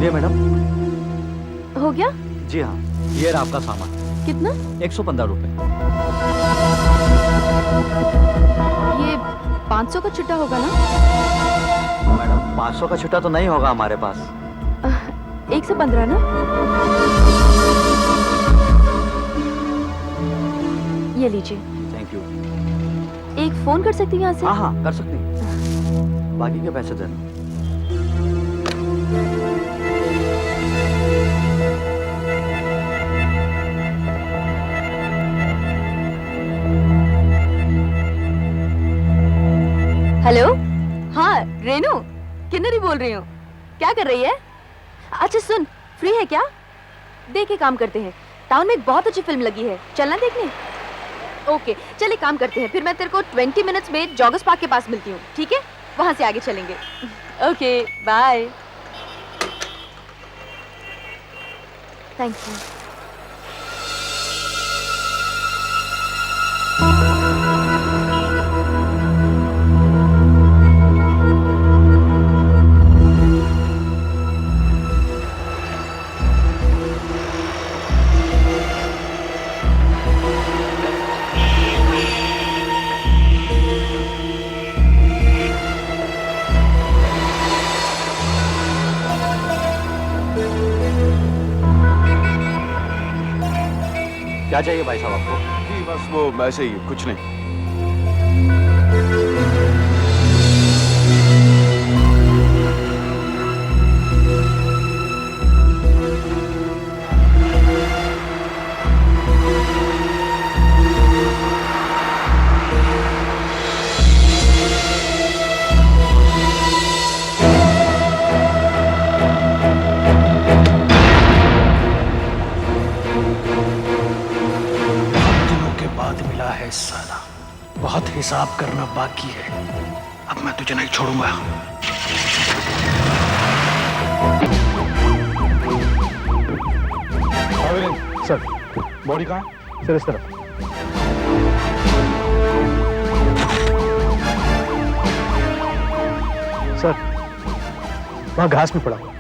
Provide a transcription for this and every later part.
सुनिए मैडम। हो गया? जी हाँ, ये रहा आपका सामान। कितना? 115 रुपए। ये 500 का चिट्टा होगा ना? मैडम 500 का छुट्टा तो नहीं होगा हमारे पास। 115 ना? ये लीजिए। Thank you. एक फोन कर सकती हैं यहाँ से? हाँ हाँ कर सकती हैं। बाकी के पैसे देना। हेलो, हाँ रेनू, किन्नरी बोल रही हूँ। क्या कर रही है? अच्छा सुन, फ्री है क्या? देख के काम करते हैं। टाउन में एक बहुत अच्छी फिल्म लगी है, चलना देखने? ओके चल एक काम करते हैं, फिर मैं तेरे को 20 मिनट्स में जॉगर्स पार्क के पास मिलती हूँ, ठीक है? वहां से आगे चलेंगे। Okay bye. Thank you. क्या चाहिए भाई साहब आपको? जी बस वो ऐसे ही, कुछ नहीं। साला बहुत हिसाब करना बाकी है। अब मैं तुझे नहीं छोड़ूंगा। सर बॉडी कहाँ है? सर इस तरफ। सर वहां घास में पड़ा हुआ।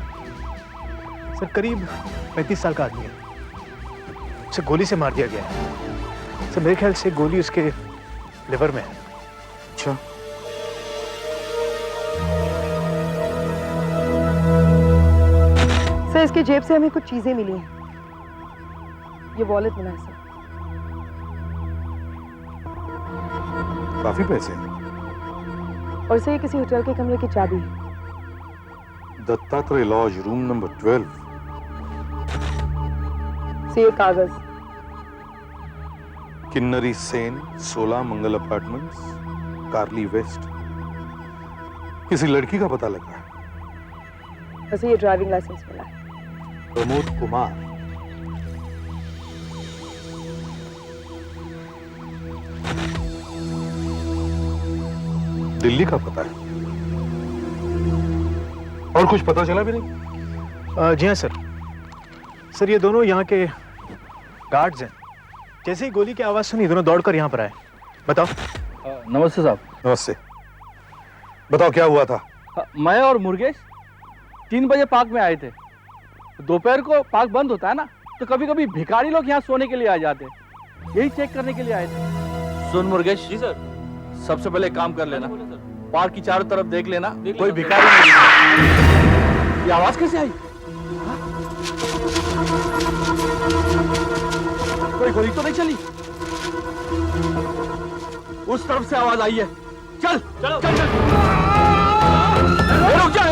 सर करीब 35 साल का आदमी है। उसे गोली से मार दिया गया है। सर मेरे ख्याल से गोली उसके लिवर में है। अच्छा, सर इसके जेब से हमें कुछ चीजें मिली हैं। ये वॉलेट मिला है सर। काफी पैसे। और सर ये किसी होटल के कमरे की चाबी है। Dattatreya lodge room number 12। Sir ये कागज। Kinnari Sen 16 Mangal apartments, Karli west. किसी लड़की का पता लगा है। वैसे ये ड्राइविंग लाइसेंस मिला है। प्रमोद कुमार। दिल्ली का पता है। और कुछ पता चला भी नहीं? जी हाँ सर। सर ये दोनों यहाँ के गार्ड्स हैं। जैसे ही गोली की आवाज सुनी दोनों दौड़कर यहाँ पर आए। बताओ। नमस्ते साहब। नमस्ते। बताओ क्या हुआ था? मैं और मुर्गेश 3 बजे पार्क में आए थे। दोपहर को पार्क बंद होता है ना, तो कभी कभी भिखारी लोग यहाँ सोने के लिए आ जाते, यही चेक करने के लिए आए थे। सुन मुर्गेश। जी सर। सबसे पहले काम कर लेना, पार्क की चारों तरफ देख लेना, कोई भिखारी नहीं। ये आवाज कैसे आई? कोई गोली तो नहीं चली? उस तरफ से आवाज आई है। चल चलो चल चल। रुक जा।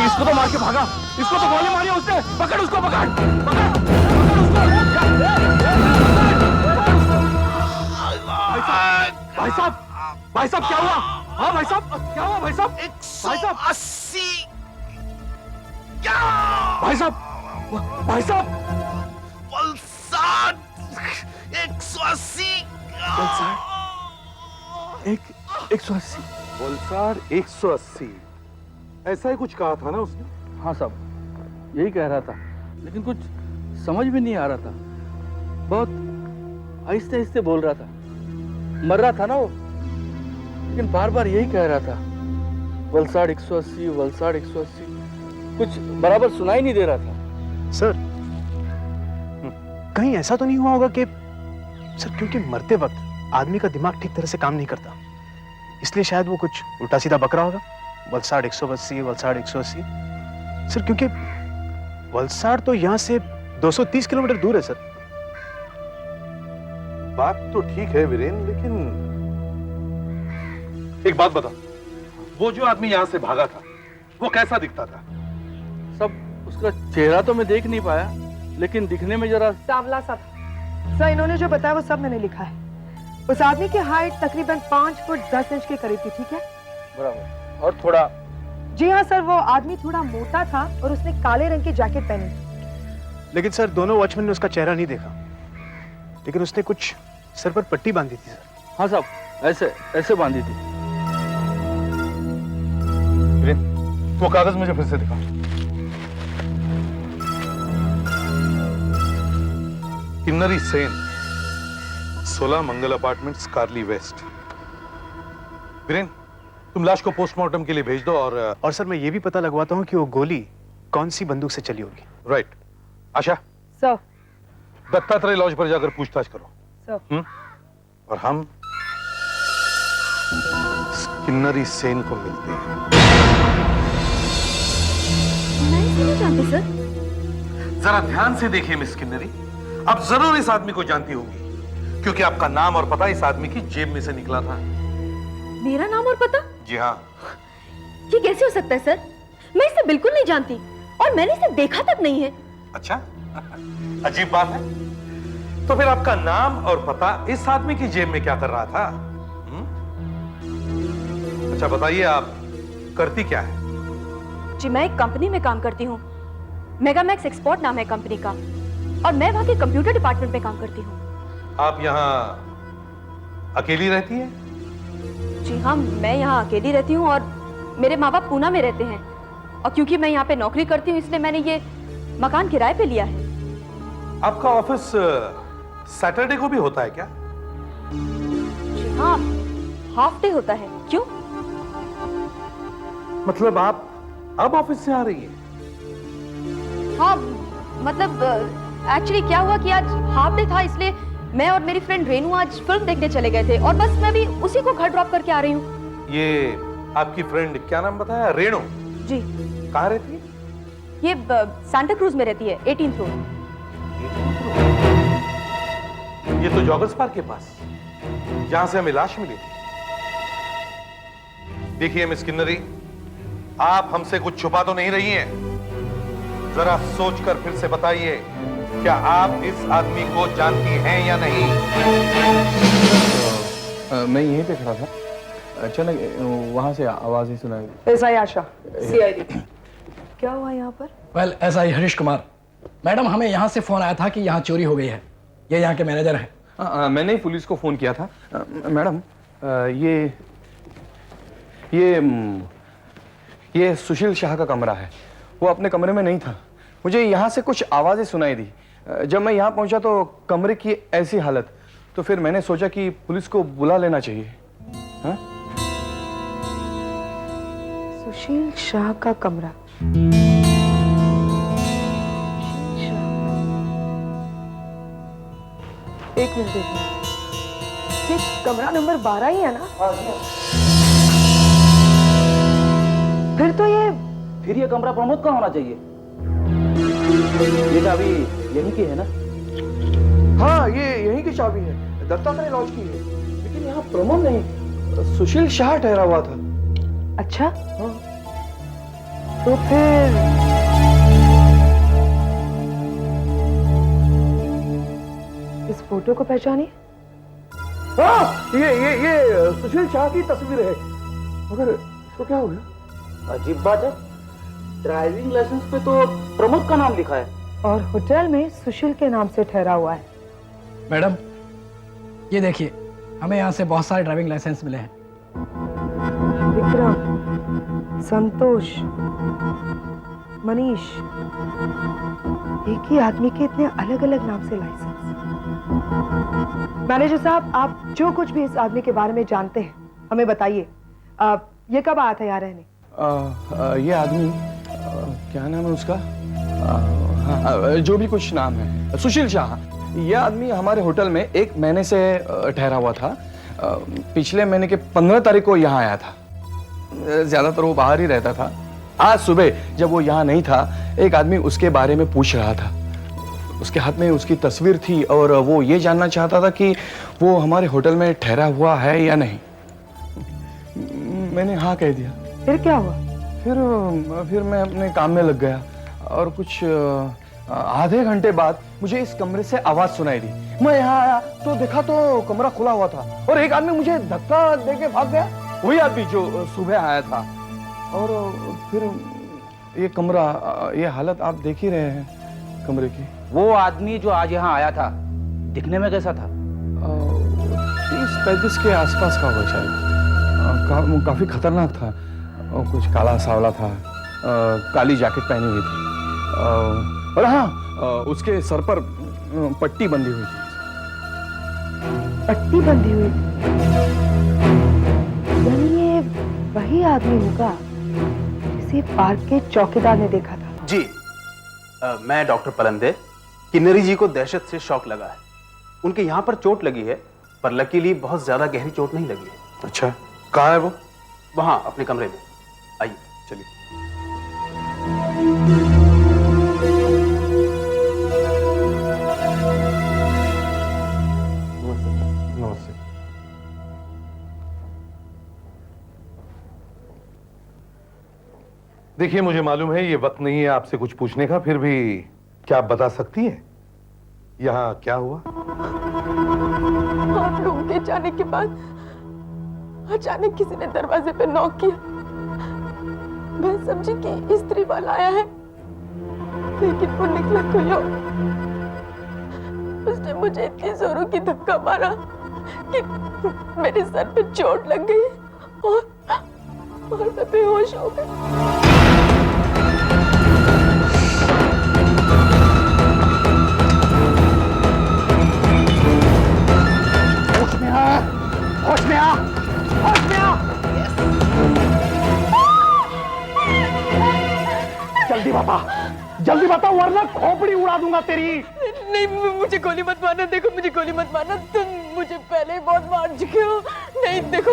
इसको तो मार के भागा, इसको तो गोली मारी उसने। पकड़ उसको, पकड़ पकड़ उसको। भाई साहब क्या हुआ? हाँ भाई साहब क्या हुआ? भाई साहब 180। भाई साहब भाई साहब वलसाड 180। 180। वलसाड 180। ऐसा ही कुछ कहा था ना उसने? हाँ साहब यही कह रहा था, लेकिन कुछ समझ में नहीं आ रहा था। बहुत आहिस्ते आहिस्ते बोल रहा था। मर रहा था ना वो, लेकिन बार बार यही कह रहा था, वलसाड़ 180, वलसाड़ 180। कुछ बराबर सुनाई नहीं दे रहा था। सर कहीं ऐसा तो नहीं हुआ होगा कि सर क्योंकि मरते वक्त आदमी का दिमाग ठीक तरह से काम नहीं करता, इसलिए शायद वो कुछ उल्टा सीधा बक रहा होगा। वलसाड़ 180, वलसाड़ 180। सर क्योंकि वलसाड़ तो यहाँ से 230 किलोमीटर दूर है सर। बात तो ठीक है वीरेन, लेकिन एक बात बता, वो जो आदमी यहां से भागा था वो कैसा दिखता था? सब उसका चेहरा तो मैं देख नहीं पाया, लेकिन दिखने में जरा सांवला सा था। सर इन्होंने जो बताया वो सब मैंने लिखा है। उस आदमी की हाइट तकरीबन 5 फुट 10 इंच के करीब थी, ठीक है? बराबर। और थोड़ा, जी हाँ सर, वो आदमी थोड़ा मोटा था और उसने काले रंग की जैकेट पहनी थी। लेकिन सर दोनों वॉचमैन ने उसका चेहरा नहीं देखा, लेकिन उसने कुछ सर पर पट्टी बांधी थी सर। हाँ साहब, ऐसे ऐसे बांधी थी। वीरेन, वो कागज मुझे फिर से दिखा। Kinnari Sen, 16 Mangal apartments, Karli waste. वीरेन, तुम लाश को पोस्टमार्टम के लिए भेज दो। और सर मैं ये भी पता लगवाता हूँ कि वो गोली कौन सी बंदूक से चली होगी। राइट। आशा, सर। दत्तात्रेय लॉज पर जाकर पूछताछ करो। सर। और हम किन्नरी सेन को मिलते हैं। मैं इसे नहीं जानती सर। जरा ध्यान से देखिए मिस किन्नरी, आप जरूर इस आदमी को जानती होंगी, क्योंकि आपका नाम और पता इस आदमी की जेब में से निकला था। मेरा नाम और पता? जी हाँ। ये कैसे हो सकता है सर? मैं इसे बिल्कुल नहीं जानती और मैंने इसे देखा तक नहीं है। अच्छा, अजीब बात है। तो फिर आपका नाम और पता इस आदमी की जेब में क्या कर रहा था? अच्छा बताइए, आप करती क्या है? जी मैं एक कंपनी में काम करती हूँ, मेगामैक्स एक्सपोर्ट नाम है कंपनी का, और मैं वहाँ के कंप्यूटर डिपार्टमेंट में काम करती हूँ। आप यहाँ अकेली रहती हैं? जी हाँ, मैं यहाँ अकेली रहती हूँ और मेरे माँ बाप पूना में रहते हैं, और क्योंकि मैं यहाँ पे नौकरी करती हूँ इसलिए मैंने ये मकान किराए पे लिया है। आपका ऑफिस सैटरडे को भी होता है क्या? जी हाँ, हाफ डे होता है। क्यों? मतलब आप अब ऑफिस से आ रही हैं? हाँ, मतलब एक्चुअली क्या हुआ कि आज हाफ डे था, इसलिए मैं और मेरी फ्रेंड रेनू आज फिल्म देखने चले गए थे और बस मैं भी उसी को घर ड्रॉप करके आ रही हूँ। ये आपकी फ्रेंड क्या नाम बताया? रेणु? जी। कहाँ रहती है? ये सांता क्रूज में रहती है, 18th फ्लोर। ये तो जॉगर्स पार्क के पास, जहां से हमें लाश मिली थी। देखिए मिस किन्नरी, आप हमसे कुछ छुपा तो नहीं रही हैं? जरा सोचकर फिर से बताइए, क्या आप इस आदमी को जानती हैं या नहीं? मैं यहीं पे खड़ा था, अचानक वहां से आवाज ही सुनाई। एसआई आशा, सीआईडी। क्या हुआ यहाँ पर? Well, SI Harish Kumar. Madam, हमें यहाँ से फोन आया था कि यहाँ चोरी हो गई है। ये यहाँ के मैनेजर हैं। मैंने ही पुलिस को फोन किया था। मैडम, ये सुशील शाह का कमरा है। वो अपने कमरे में नहीं था। मुझे यहाँ से कुछ आवाजें सुनाई दी। जब मैं यहाँ पहुंचा तो कमरे की ऐसी हालत, तो फिर मैंने सोचा कि पुलिस को बुला लेना चाहिए। हाँ? सुशील शाह का कमरा। एक मिनट देखिए, ये कमरा नंबर 12 ही है ना? फिर ये कमरा प्रमोद का होना चाहिए। ये चाबी यहीं की है ना? हाँ, ये यहीं की चाबी है, दत्तात्रेय लॉज की है। लेकिन यहाँ प्रमोद नहीं, सुशील शाह ठहरा हुआ था। अच्छा, हाँ। तो फिर इस फोटो को पहचानिए। हाँ, ये सुशील शाह की तस्वीर है। मगर इसको क्या हो गया? अजीब बात है, ड्राइविंग लाइसेंस पे तो प्रमोद का नाम लिखा है और होटल में सुशील के नाम से ठहरा हुआ है। मैडम, ये देखिए, हमें यहाँ से बहुत सारे ड्राइविंग लाइसेंस मिले हैं। विक्रम, संतोष, मनीष, एक ही आदमी के इतने अलग अलग नाम से लाइसेंस। मैनेजर साहब, आप जो कुछ भी इस आदमी के बारे में जानते हैं हमें बताइए, ये कब आया था यहाँ रहने? ये आदमी क्या नाम है उसका? हाँ, जो भी कुछ नाम है, सुशील शाह। यह आदमी हमारे होटल में 1 महीने से ठहरा हुआ था। पिछले महीने के 15 तारीख को यहाँ आया था। ज्यादातर वो बाहर ही रहता था। आज सुबह जब वो यहाँ नहीं था, एक आदमी उसके बारे में पूछ रहा था। उसके हाथ में उसकी तस्वीर थी और वो ये जानना चाहता था कि वो हमारे होटल में ठहरा हुआ है या नहीं। मैंने हाँ कह दिया। फिर क्या हुआ? फिर मैं अपने काम में लग गया और कुछ आधे घंटे बाद मुझे इस कमरे से आवाज सुनाई दी। मैं यहाँ आया तो देखा तो कमरा खुला हुआ था और एक आदमी मुझे धक्का देके भाग गया। वही आदमी जो सुबह आया था। और फिर ये कमरा, ये हालत आप देख ही रहे हैं कमरे की। वो आदमी जो आज यहाँ आया था, दिखने में कैसा था? 30-35 के आसपास का होगा शायद। काफी खतरनाक था। कुछ काला सावला था, काली जैकेट पहनी हुई थी और हाँ, उसके सर पर पट्टी बंधी हुई थी। पट्टी बंधी हुई थी? यानी ये वही आदमी होगा जिसे पार्क के चौकीदार ने देखा था। जी, मैं डॉक्टर पलंदे। किन्नरी जी को दहशत से शॉक लगा है। उनके यहाँ पर चोट लगी है, पर लकीली बहुत ज्यादा गहरी चोट नहीं लगी है। अच्छा, कहाँ है वो? वहाँ अपने कमरे में। आइए चलिए। नमस्ते। देखिए, मुझे मालूम है ये वक्त नहीं है आपसे कुछ पूछने का, फिर भी क्या आप बता सकती हैं यहाँ क्या हुआ? आप रूम के जाने के बाद अचानक किसी ने दरवाजे पे नॉक किया। मैं समझी कि स्त्री वाला आया है, लेकिन वो निकला कोई और। उसने मुझे इतनी जोरों की धक्का मारा कि मेरे सर पे चोट लग गई और मैं बेहोश हो गई। होश में आ, होश में आ। जल्दी बता वरना खोपड़ी उड़ा दूंगा तेरी। नहीं, मुझे गोली मत मारना। देखो, मुझे गोली मत मारना। तुम मुझे पहले ही बहुत मार चुके हो। नहीं, देखो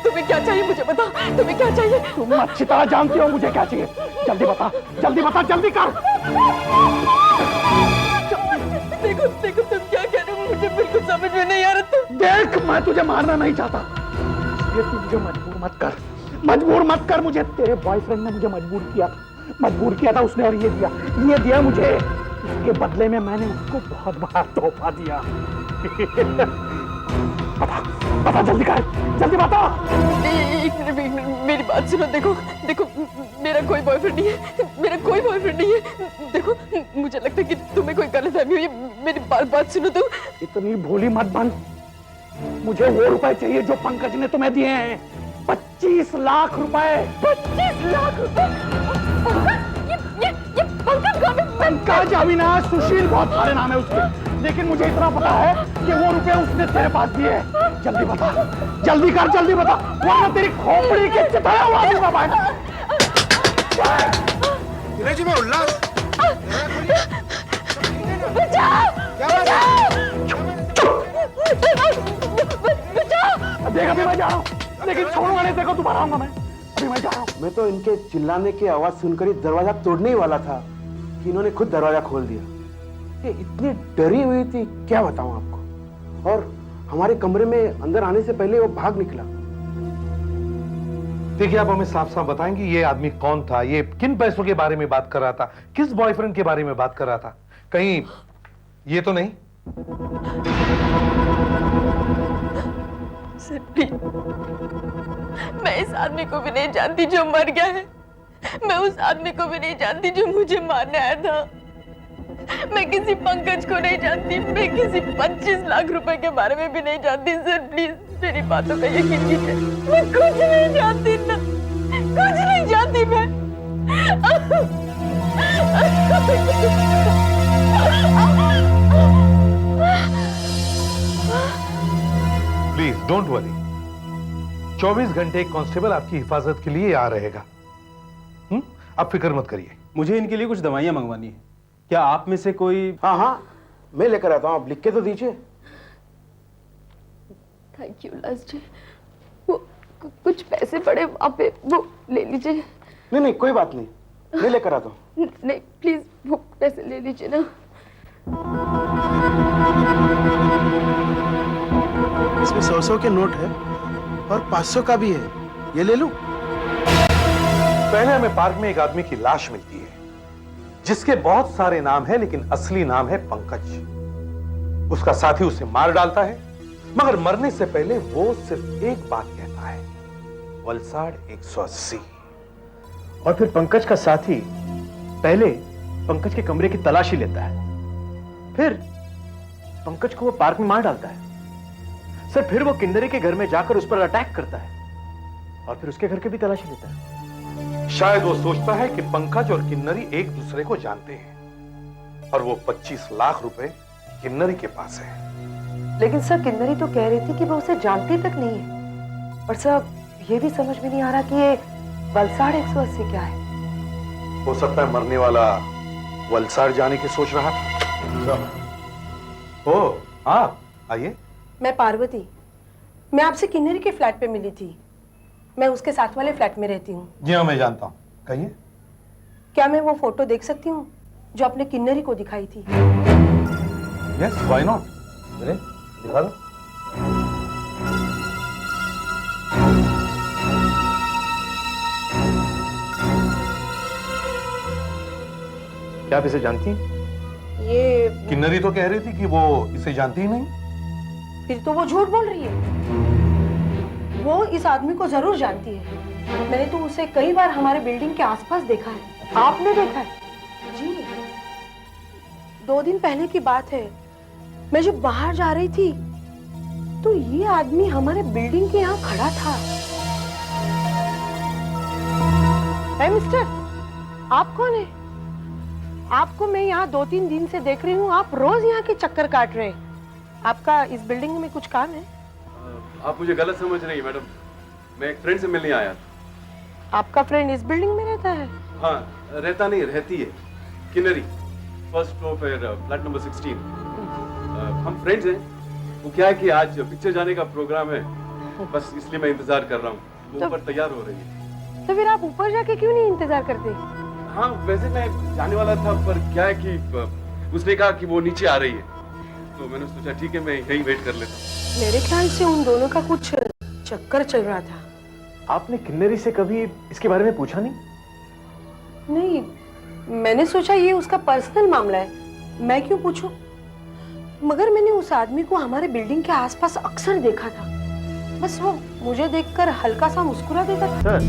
तुम्हें क्या चाहिए मुझे बता। तुम्हें क्या चाहिए? तुम अच्छी तरह जानती हो मुझे क्या चाहिए। जल्दी बता, जल्दी कर। देखो तुम क्या कह रहे हो, मुझे बिल्कुल समझ में नहीं आ रहा। तुम देख, मैं तुझे मारना नहीं चाहता, ये तू मुझे मजबूर मत कर मुझे। तेरे बॉयफ्रेंड ने मुझे मजबूर किया था उसने, और ये दिया मुझे। इसके बदले में मैंने उसको बहुत बड़ा तोहफा दिया। बता जल्दी बता। एक मिनट, मेरी बात सुनो। देखो मेरा कोई बॉयफ्रेंड नहीं है। देखो, मुझे लगता है कि तुम्हें कोई गलतफहमी हुई है। मेरी बात सुनो। तुम इतनी भोली मत बन। मुझे वो रुपए चाहिए जो पंकज ने तुम्हें दिए हैं। 25 लाख रुपए। 25 लाख रुपए? ये पंकज अविनाश सुशील, बहुत सारे नाम है उसके, लेकिन मुझे इतना पता है कि वो रुपए उसने तेरे पास दिए। जल्दी बता, जल्दी बता, वरना तेरी खोपड़ी के चिताया उड़ा दूंगा भाई। जी मैं उल्ला। देख, अभी मैं जा रहा हूँ, लेकिन छोड़ूंगा नहीं। देखो दोबारा आऊंगा मैं। अभी मैं जा रहा हूँ। मैं तो इनके चिल्लाने की आवाज सुनकर ही दरवाजा तोड़ने ही वाला था कि इन्होंने खुद दरवाजा खोल दिया। ये इतनी डरी हुई थी, क्या बताऊं आपको। और हमारे कमरे में अंदर आने से पहले वो भाग निकला। देखिए, आप हमें साफ साफ बताएंगे ये आदमी कौन था? ये किन पैसों के बारे में बात कर रहा था? किस बॉयफ्रेंड के बारे में बात कर रहा था? कहीं ये तो नहीं? मैं इस आदमी को भी नहीं जानती जो मर गया है। मैं उस आदमी को भी नहीं जानती जो मुझे मारने आया था। मैं किसी पंकज को नहीं जानती। मैं किसी 25 लाख रुपए के बारे में भी नहीं जानती। सर प्लीज मेरी बातों का यकीन कीजिए। मैं कुछ नहीं जानती ना, कुछ नहीं जानती मैं। प्लीज डोंट वरी, 24 घंटे एक कांस्टेबल आपकी हिफाजत के लिए आ रहेगा। आप फिक्र मत करिए। मुझे इनके लिए कुछ दवाइयां मंगवानी है, क्या आप में से कोई? हाँ हाँ, मैं लेकर आता हूँ, आप लिख के तो दीजिए। थैंक यू लास जी। वो कुछ पैसे पड़े वहाँ पे, वो ले लीजिए। नहीं नहीं, कोई बात नहीं, मैं लेकर आता हूँ। नहीं प्लीज, वो पैसे ले लीजिए ना। इसमें 100 के नोट है और 500 का भी है, ये ले लूं? पहले हमें पार्क में एक आदमी की लाश मिलती है जिसके बहुत सारे नाम हैं, लेकिन असली नाम है पंकज। उसका साथी उसे मार डालता है, मगर मरने से पहले वो सिर्फ एक बात कहता है, वलसाड 180। और फिर पंकज का साथी पहले पंकज के कमरे की तलाशी लेता है, फिर पंकज को वो पार्क में मार डालता है। सर फिर वो किन्नरी के घर में जाकर उस पर अटैक करता है और फिर उसके घर की भी तलाशी लेता है। शायद वो सोचता है कि पंकज और किन्नरी एक दूसरे को जानते हैं और वो 25 लाख रुपए किन्नरी के पास है। लेकिन सर किन्नरी तो कह रही थी कि वो उसे जानती तक नहीं है। और सर ये भी समझ में नहीं आ रहा कि ये वलसाड 180 क्या है। हो सकता है मरने वाला वलसाड जाने की सोच रहा था। ओ आप आइए। मैं पार्वती, मैं आपसे किन्नरी के फ्लैट पे मिली थी। मैं उसके साथ वाले फ्लैट में रहती हूँ। जी हाँ, मैं जानता हूँ, कहिए। क्या मैं वो फोटो देख सकती हूँ जो आपने किन्नरी को दिखाई थी? Yes, why not. चलिए दिखा दो। क्या आप इसे जानती हैं? ये किन्नरी तो कह रही थी कि वो इसे जानती ही नहीं। फिर तो वो झूठ बोल रही है। वो इस आदमी को जरूर जानती है। मैंने तो उसे कई बार हमारे बिल्डिंग के आसपास देखा है। आपने देखा है? जी, 2 दिन पहले की बात है। मैं जब बाहर जा रही थी तो ये आदमी हमारे बिल्डिंग के यहाँ खड़ा था। मिस्टर, आप कौन है? आपको मैं यहाँ 2-3 दिन से देख रही हूँ। आप रोज यहाँ के चक्कर काट रहे हैं। आपका इस बिल्डिंग में कुछ काम है? आप मुझे गलत समझ रही हैं मैडम, मैं एक फ्रेंड से मिलने आया था। आपका फ्रेंड इस बिल्डिंग में रहता है? हाँ, रहता नहीं, रहती है। किन्नरी, फर्स्ट फ्लोर पर, फ्लैट नंबर 16। हम फ्रेंड्स हैं। वो क्या है कि आज पिक्चर जाने का प्रोग्राम है, बस इसलिए मैं इंतजार कर रहा हूँ। वो ऊपर तैयार हो रही है। तो फिर आप ऊपर जाके क्यों नहीं इंतजार करते? हाँ, वैसे मैं जाने वाला था, पर क्या है कि उसने कहा कि वो नीचे आ रही है, तो मैंने सोचा ठीक है, मैं यहीं वेट कर लेता हूँ। मेरे ख्याल से उन दोनों का कुछ चक्कर चल रहा था। आपने किन्नरी से कभी इसके बारे में पूछा नहीं? नहीं, मैंने सोचा ये उसका पर्सनल मामला है, मैं क्यों पूछूं? मगर मैंने उस आदमी को हमारे बिल्डिंग के आसपास अक्सर देखा था। बस वो मुझे देखकर हल्का सा मुस्कुरा देता था। सर,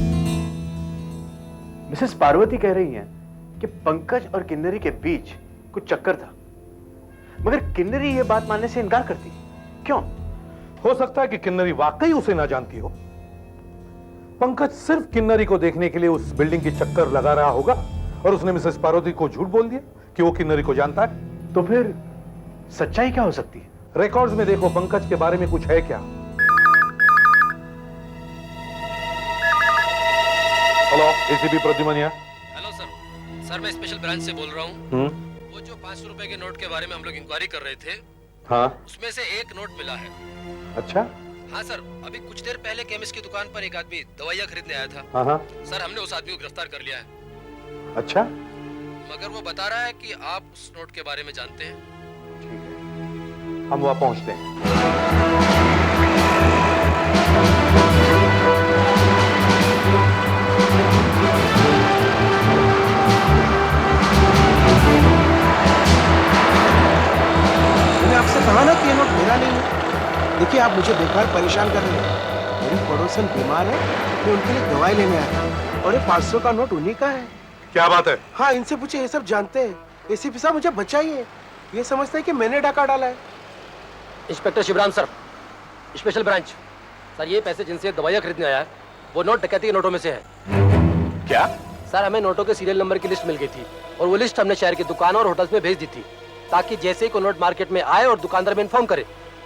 मिसेस पार्वती कह रही हैं कि पंकज और किन्नरी के बीच कुछ चक्कर था, मगर किन्नरी ये बात मानने से इनकार करती है। क्यों? हो सकता है कि किन्नरी वाकई उसे ना जानती हो। पंकज सिर्फ किन्नरी को देखने के लिए उस बिल्डिंग की चक्कर लगा रहा होगा और उसने मिसेस पार्वती को झूठ बोल दिया कि वो किन्नरी को जानता है। तो फिर सच्चाई क्या हो सकती है? रिकॉर्ड्स में देखो, पंकज के बारे में कुछ है क्या? Hello, ACP Pradyuman. Hello sir, sir मैं स्पेशल ब्रांच से बोल रहा हूँ। वो जो 500 रुपए के नोट के बारे में हम लोग इंक्वायरी कर रहे थे, हाँ, उसमें से एक नोट मिला है। अच्छा। हाँ सर, अभी कुछ देर पहले केमिस्ट की दुकान पर एक आदमी दवाइयाँ खरीदने आया था। हाँ हाँ। सर, हमने उस आदमी को गिरफ्तार कर लिया है। अच्छा, मगर वो बता रहा है कि आप उस नोट के बारे में जानते हैं। ठीक है, हम वहां पहुंचते हैं। मैंने आपसे कहा ना कि ये नोट मेरा नहीं है। देखिए, आप मुझे बेकार परेशान कर रहे हैं। मेरी पड़ोसन बीमार है, मैं उनके लिए दवाई लेने आया था और ये 500 का नोट उन्हीं का है। क्या बात है? हाँ, इनसे पूछे, ये सब जानते हैं। एसीपी साहब मुझे बचाइए, ये समझते हैं कि मैंने डाका डाला है। Inspector Shivram sir, special branch. Sir, ये पैसे जिनसे दवाइयाँ खरीदने आया है, वो नोट डकैती के नोटों में से है। क्या? सर, हमें नोटों के सीरियल नंबर की लिस्ट मिल गई थी और वो लिस्ट हमने शहर की दुकानों और होटल्स में भेज दी थी, ताकि जैसे ही कोई नोट मार्केट में आए और दुकानदार में इन्फॉर्म करे।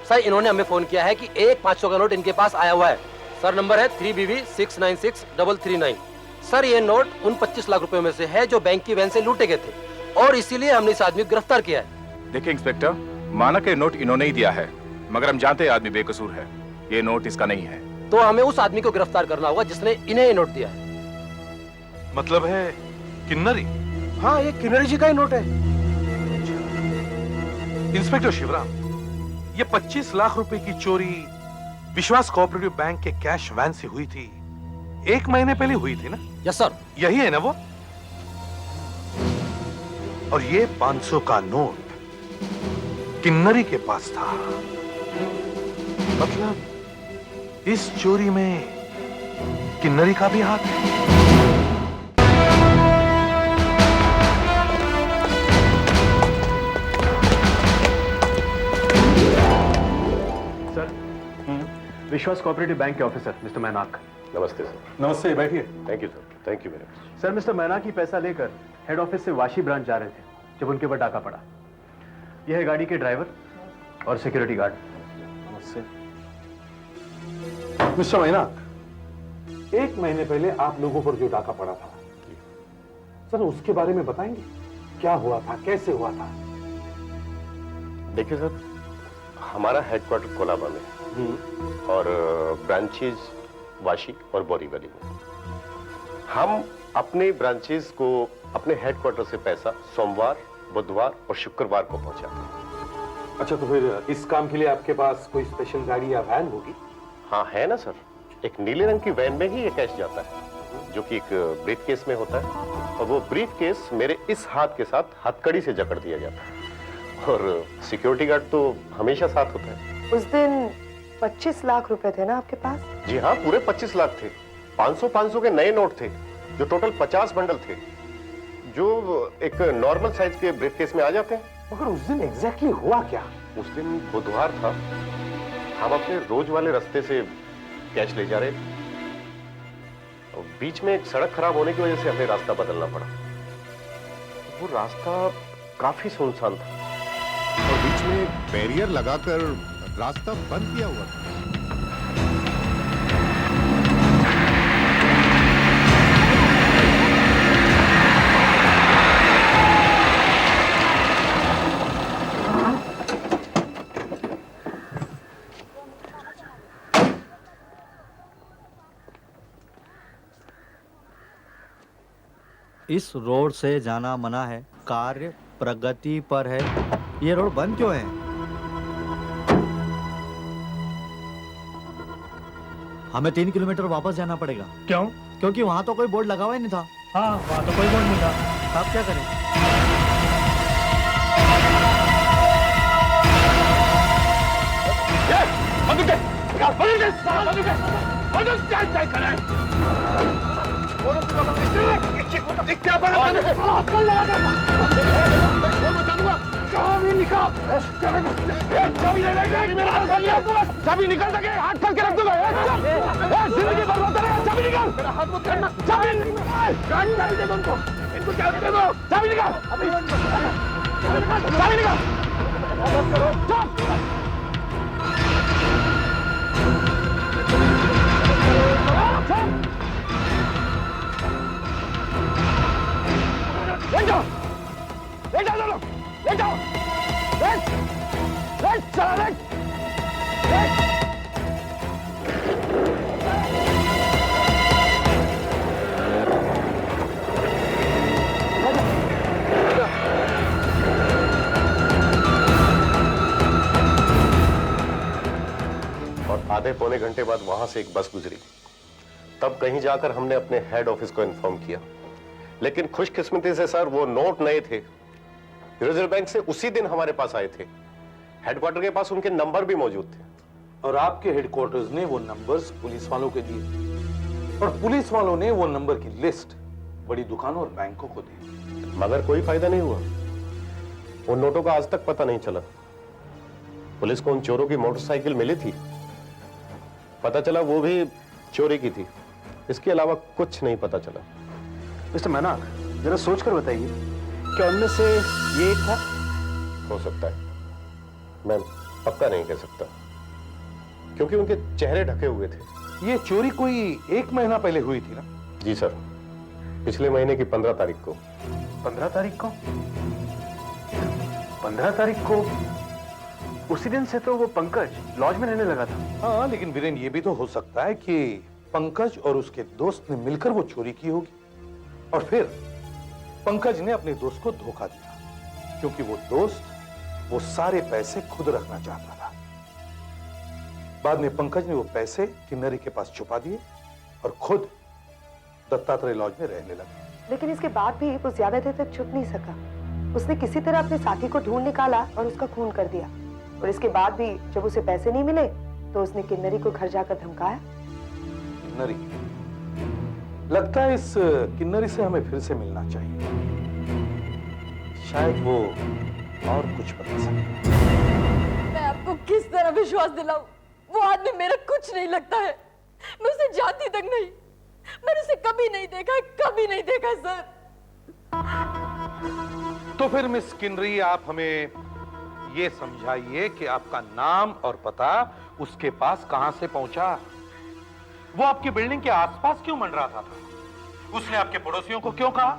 सर, इन्होंने हमें फोन किया है कि एक 500 का नोट इनके पास आया हुआ है। सर नंबर है 3BV696339। सर ये नोट उन 25 लाख रुपए में से है जो बैंक की वैन से लूटे गए थे और इसीलिए हमने इस आदमी को गिरफ्तार किया है। देखिए इंस्पेक्टर, माना के नोट इन्होंने ही दिया है, मगर हम जानते हैं आदमी बेकसूर है। ये नोट इसका नहीं है। तो हमें उस आदमी को गिरफ्तार करना होगा जिसने इन्हें ये नोट दिया है। मतलब है किन्नरी? हाँ, ये किन्नरी जी का ही नोट है। इंस्पेक्टर शिवराम, ये 25 लाख रुपए की चोरी विश्वास कोऑपरेटिव बैंक के कैश वैन से हुई थी। 1 महीने पहले हुई थी ना? Yes sir. यही है ना वो? और ये 500 का नोट किन्नरी के पास था। मतलब इस चोरी में किन्नरी का भी हाथ है। सर, विश्वास कोऑपरेटिव बैंक के ऑफिसर मिस्टर मैनाक। नमस्ते सर। नमस्ते, बैठिए। Thank you sir, thank you very much. Sir, mister Mainak ही पैसा लेकर हेड ऑफिस से वाशी ब्रांच जा रहे थे जब उनके ऊपर डाका पड़ा। यह है गाड़ी के ड्राइवर और सिक्योरिटी गार्ड। नमस्ते। मिस्टर मैनाक, 1 महीने पहले आप लोगों पर जो डाका पड़ा था, सर उसके बारे में बताएंगे? क्या हुआ था, कैसे हुआ था? देखिए सर, हमारा हेडक्वार्टर कोलाबा में और ब्रांचेज वाशी और बोरीवली में। हम अपने ब्रांचेज को अपने हेडक्वार्टर से पैसा सोमवार, बुधवार और शुक्रवार को पहुंचाते हैं। अच्छा, तो फिर इस काम के लिए आपके पास कोई स्पेशल गाड़ी या वैन होगी? हाँ है ना सर, एक नीले रंग की वैन में ही ये कैश जाता है जो कि एक ब्रीफ केस में होता है, और वो ब्रीफ केस मेरे इस हाथ के साथ हथकड़ी से जकड़ दिया जाता है, और सिक्योरिटी गार्ड तो हमेशा साथ होता है। उस दिन 25 लाख रुपए थे ना आपके पास? जी हाँ, पूरे 25 लाख थे। 500 के नए नोट थे जो टोटल 50 बंडल थे, जो एक नॉर्मल साइज के ब्रीफ केस में आ जाते हैं। मगर उस दिन एग्जैक्टली हुआ क्या? उस दिन बुधवार था, हम अपने रोज वाले रास्ते से कैश ले जा रहे थे। बीच में एक सड़क खराब होने की वजह से हमें रास्ता बदलना पड़ा। वो रास्ता काफी सुनसान था और बीच में बैरियर लगाकर रास्ता बंद किया हुआ था। इस रोड से जाना मना है, कार्य प्रगति पर है। ये रोड बंद क्यों है? हमें 3 किलोमीटर वापस जाना पड़ेगा। क्यों? क्योंकि वहाँ तो कोई बोर्ड लगा हुआ ही नहीं था। हाँ, वहाँ तो कोई बोर्ड नहीं था। अब क्या करें? चाबी निकल सके हाथ करके रख दूंगा। जिंदगी बर्बाद करेगा। चाबी निकाल, मेरा हाथ मत करना। चाबी दे दो उनको, इनको चाबी दे दो। चाबी निकाल, चाबी निकाल। ले जाओ, ले जाओ दोनों, ले जाओ। चला और आधे पौने घंटे बाद वहां से एक बस गुजरी। तब कहीं जाकर हमने अपने हेड ऑफिस को इन्फॉर्म किया, लेकिन खुशकिस्मती से सर वो नोट नए थे, रिजर्व बैंक से उसी दिन हमारे पास आए थे। हेडक्वार्टर के पास उनके नंबर भी मौजूद थे, और आपके हेडक्वार्टर्स ने वो नंबर्स पुलिस वालों को दिए, और पुलिस वालों ने वो नंबर की लिस्ट बड़ी दुकानों और बैंकों को दी। मगर कोई फायदा नहीं हुआ। उन नोटों का आज तक पता नहीं चला। पुलिस को उन चोरों की मोटरसाइकिल मिली थी, पता चला वो भी चोरी की थी। इसके अलावा कुछ नहीं पता चला। मिस्टर मैनाक, जरा सोचकर बताइए, क्या उनमें से ये एक था? हो सकता है, मैं पक्का नहीं कह सकता, क्योंकि उनके चेहरे ढके हुए थे। ये चोरी कोई 1 महीना पहले हुई थी ना? जी सर, पिछले महीने की 15 तारीख को। 15 तारीख को? 15 तारीख को? उसी दिन से तो वो पंकज लॉज में रहने लगा था। हाँ, लेकिन वीरेन ये भी तो हो सकता है कि पंकज और उसके दोस्त ने मिलकर वो चोरी की होगी और फिर पंकज ने अपने दोस्त को धोखा दिया क्योंकि वो दोस्त वो सारे पैसे खुद रखना चाहता था। बाद में पंकज ने वो पैसे किन्नरी के पास छुपा दिए और खुद दत्तात्रेय लॉज में रहने लगा। लेकिन इसके बाद भी वो ज्यादा देर तक छुप नहीं सका। उसने किसी तरह अपने साथी को ढूंढ निकाला और उसका खून कर दिया। और इसके बाद भी जब उसे पैसे नहीं मिले तो उसने किन्नरी को घर जाकर धमकाया। किन्नरी? लगता है इस किन्नरी से हमें फिर से मिलना चाहिए, शायद वो और कुछ बता सके। मैं आपको किस तरह विश्वास दिलाऊं? वो आदमी मेरा कुछ नहीं लगता है। मैं उसे जानती तक नहीं। मैंने उसे कभी नहीं देखा, कभी नहीं देखा सर। तो फिर मिस किन्नरी, आप हमें ये समझाइए कि आपका नाम और पता उसके पास कहां से पहुंचा? वो आपकी बिल्डिंग के आसपास क्यों मंडराता था? उसने आपके पड़ोसियों को क्यों कहा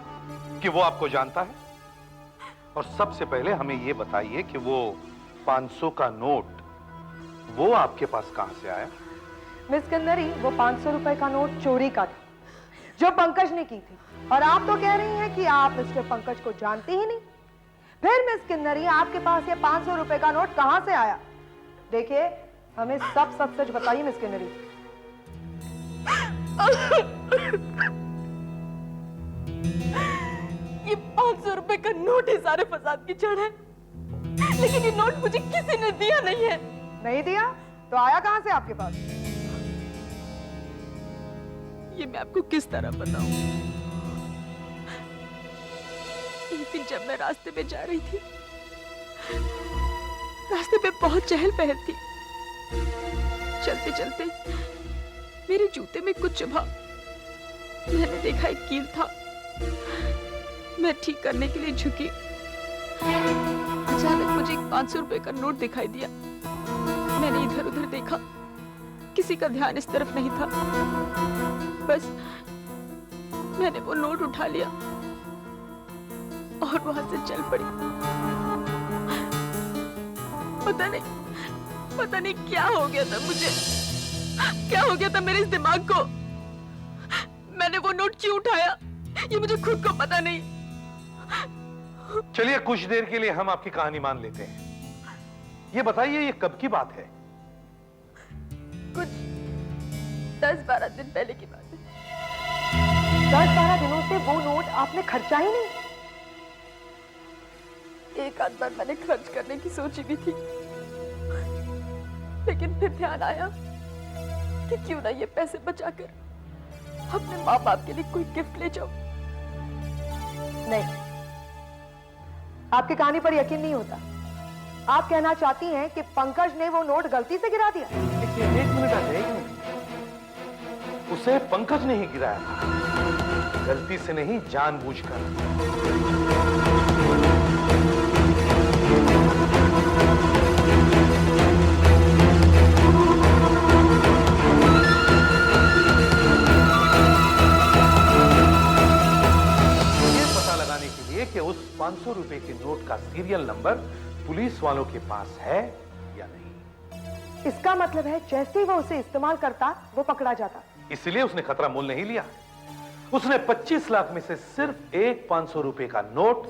कि वो आपको जानता है? और सबसे पहले हमें ये बताइए कि वो 500 का नोट वो आपके पास कहां से आया? मिस किन्नरी, वो 500 रुपए का नोट चोरी का था जो पंकज ने की थी। और आप तो कह रही हैं कि आप मिस्टर पंकज को जानती ही नहीं। फिर मिस किन्नरी, आपके पास ये 500 रुपए का नोट कहां से आया? देखिए, हमें सब सच बताइए मिस किन्नरी। ये 500 रुपए का नोट ही सारे फसाद की जड़ है। लेकिन ये नोट मुझे किसी ने दिया नहीं है। नहीं दिया तो आया कहां से आपके पास? ये मैं आपको किस तरह बताऊं? एक दिन जब मैं रास्ते में जा रही थी, रास्ते पे बहुत चहल पहल थी। चलते चलते मेरे जूते में कुछ चुभा। मैंने देखा एक कील था। मैं ठीक करने के लिए झुकी। अचानक मुझे एक 500 रुपए का नोट दिखाई दिया। मैंने इधर उधर देखा, किसी का ध्यान इस तरफ नहीं था। बस मैंने वो नोट उठा लिया और वहां से चल पड़ी। पता नहीं क्या हो गया था मुझे, क्या हो गया था मेरे इस दिमाग को। मैंने वो नोट क्यों उठाया ये मुझे खुद को पता नहीं। चलिए, कुछ देर के लिए हम आपकी कहानी मान लेते हैं। ये बताइए, ये कब की बात है? कुछ 10-12 दिन पहले की बात है। 10-12 दिनों से वो नोट आपने खर्चा ही नहीं? एक आध बार मैंने खर्च करने की सोची भी थी, लेकिन फिर ध्यान आया कि क्यों ना ये पैसे बचाकर अपने माँ बाप के लिए कोई गिफ्ट ले जाऊं। नहीं, आपकी कहानी पर यकीन नहीं होता। आप कहना चाहती हैं कि पंकज ने वो नोट गलती से गिरा दिया? एक मिनट, उसे पंकज ने ही गिराया था, गलती से नहीं, जानबूझकर। कि उस 500 रुपए के नोट का सीरियल नंबर पुलिस वालों के पास है या नहीं। इसका मतलब है जैसे ही वो उसे इस्तेमाल करता वो पकड़ा जाता। इसलिए उसने खतरा मोल नहीं लिया। उसने 25 लाख में से सिर्फ एक 500 रुपए का नोट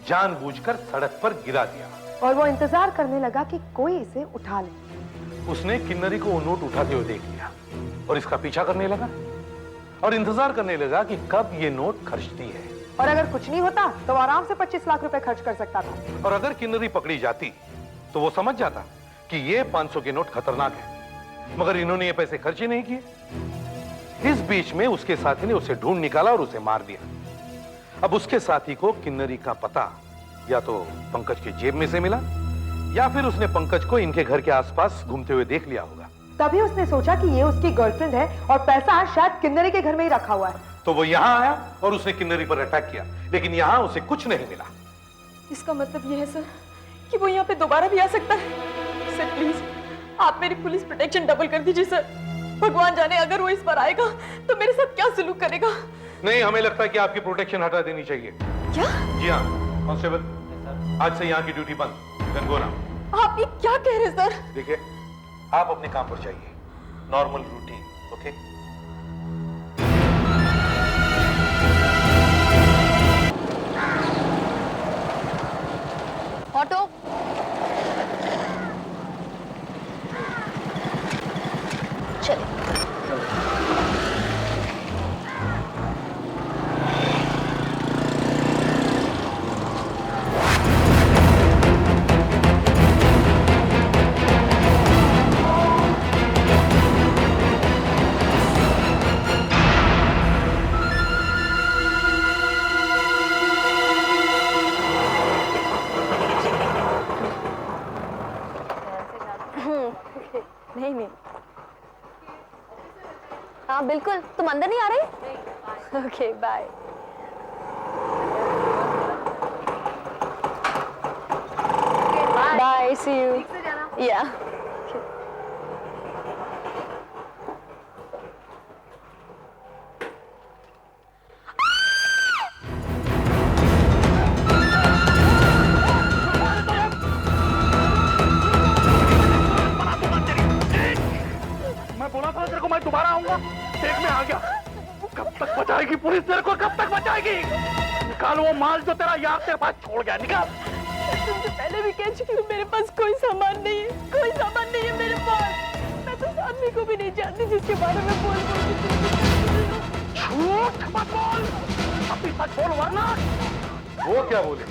जानबूझकर सड़क पर गिरा दिया और वो इंतजार करने लगा कि कोई इसे उठा ले। उसने किन्नरी को वो नोट उठाते हुए देख लिया और इसका पीछा करने लगा और इंतजार करने लगा कि कब ये नोट खर्चती है। और अगर कुछ नहीं होता तो आराम से 25 लाख रुपए खर्च कर सकता था। और अगर किन्नरी पकड़ी जाती तो वो समझ जाता कि ये 500 के नोट खतरनाक है, मगर इन्होंने ये पैसे खर्च ही नहीं किए। इस बीच में उसके साथी ने उसे ढूंढ निकाला और उसे मार दिया। अब उसके साथी को किन्नरी का पता या तो पंकज के जेब में से मिला या फिर उसने पंकज को इनके घर के आसपास घूमते हुए देख लिया होगा। तभी उसने सोचा कि ये उसकी गर्लफ्रेंड है और पैसा शायद किन्नरी के घर में ही रखा हुआ है। तो वो यहां आया और उसने किन्नरी पर अटैक किया, लेकिन यहां उसे कुछ नहीं मिला। इसका मतलब यह है सर कि वो यहाँ पे दोबारा भी आ सकता है। सर प्लीज आप मेरी पुलिस प्रोटेक्शन डबल कर दीजिए सर। भगवान जाने अगर वो इस पर आएगा तो मेरे साथ क्या सलूक करेगा। नहीं, हमें लगता है कि आपकी प्रोटेक्शन हटा देनी चाहिए। क्या? जी हाँ कांस्टेबल, आज से यहाँ की ड्यूटी बंद। गनगोना। आप ये क्या कह रहे हैं सर? देखिए, आप अपने काम पर जाइए, नॉर्मल रूटीन। ओके? ऑटो। चलिए। नहीं नहीं, हाँ बिल्कुल। तुम अंदर नहीं आ रही? Okay bye. Bye, see you. या मैं बोला था तेरे को मैं दोबारा आऊंगा, देख मैं आ गया। कब तक बचाएगी पुलिस तेरे को, कब तक बचाएगी? निकाल वो माल जो तेरा यार तेरे पास छोड़ गया, निकाल। तुमसे पहले भी कह चुकी हूँ, मेरे पास कोई सामान नहीं है, कोई सामान नहीं है मेरे पास। मैं तो उस आदमी को भी नहीं जानती जिसके बारे में बोल झूठ मत बोल, अपनी सच बोल वरना। वो क्या बोले?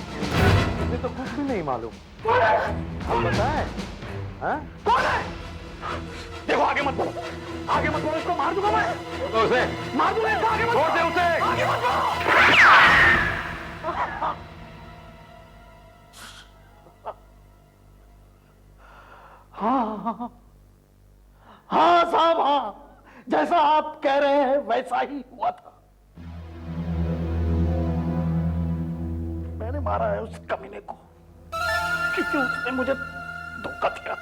मुझे तो कुछ भी नहीं मालूम। कौन है? हम बताएं? हाँ? कौन है? देखो आगे मत बोलो, आगे मत बोलो, इसको मार दूंगा मैं। तो उसे मार दूंगा इसको, आगे मत छोड़ दे उसे। आगे मत बोलो। हाँ हाँ साहब, हाँ जैसा आप कह रहे हैं वैसा ही हुआ था। मैंने मारा है उस कमीने को क्योंकि उसने मुझे धोखा दिया।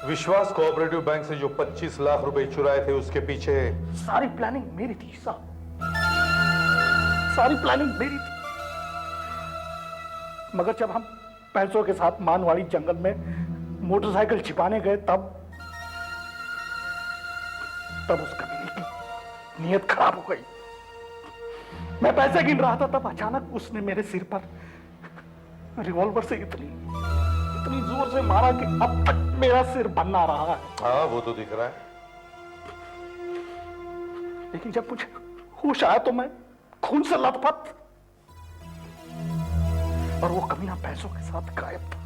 विश्वास कोऑपरेटिव बैंक से जो 25 लाख रुपए चुराए थे, उसके पीछे सारी प्लानिंग मेरी थी साहब, सारी प्लानिंग मेरी थी। मगर जब हम पैसों के साथ मानवाड़ी जंगल में मोटरसाइकिल छिपाने गए तब उस कमीने की नीयत खराब हो गई। मैं पैसे गिन रहा था तब अचानक उसने मेरे सिर पर रिवॉल्वर से इतनी जोर से मारा कि अब तक मेरा सिर बन्ना रहा है। हाँ वो तो दिख रहा है। लेकिन जब मुझे होश आया तो मैं खून से लथपथ, और वो कमीना पैसों के साथ गायब था।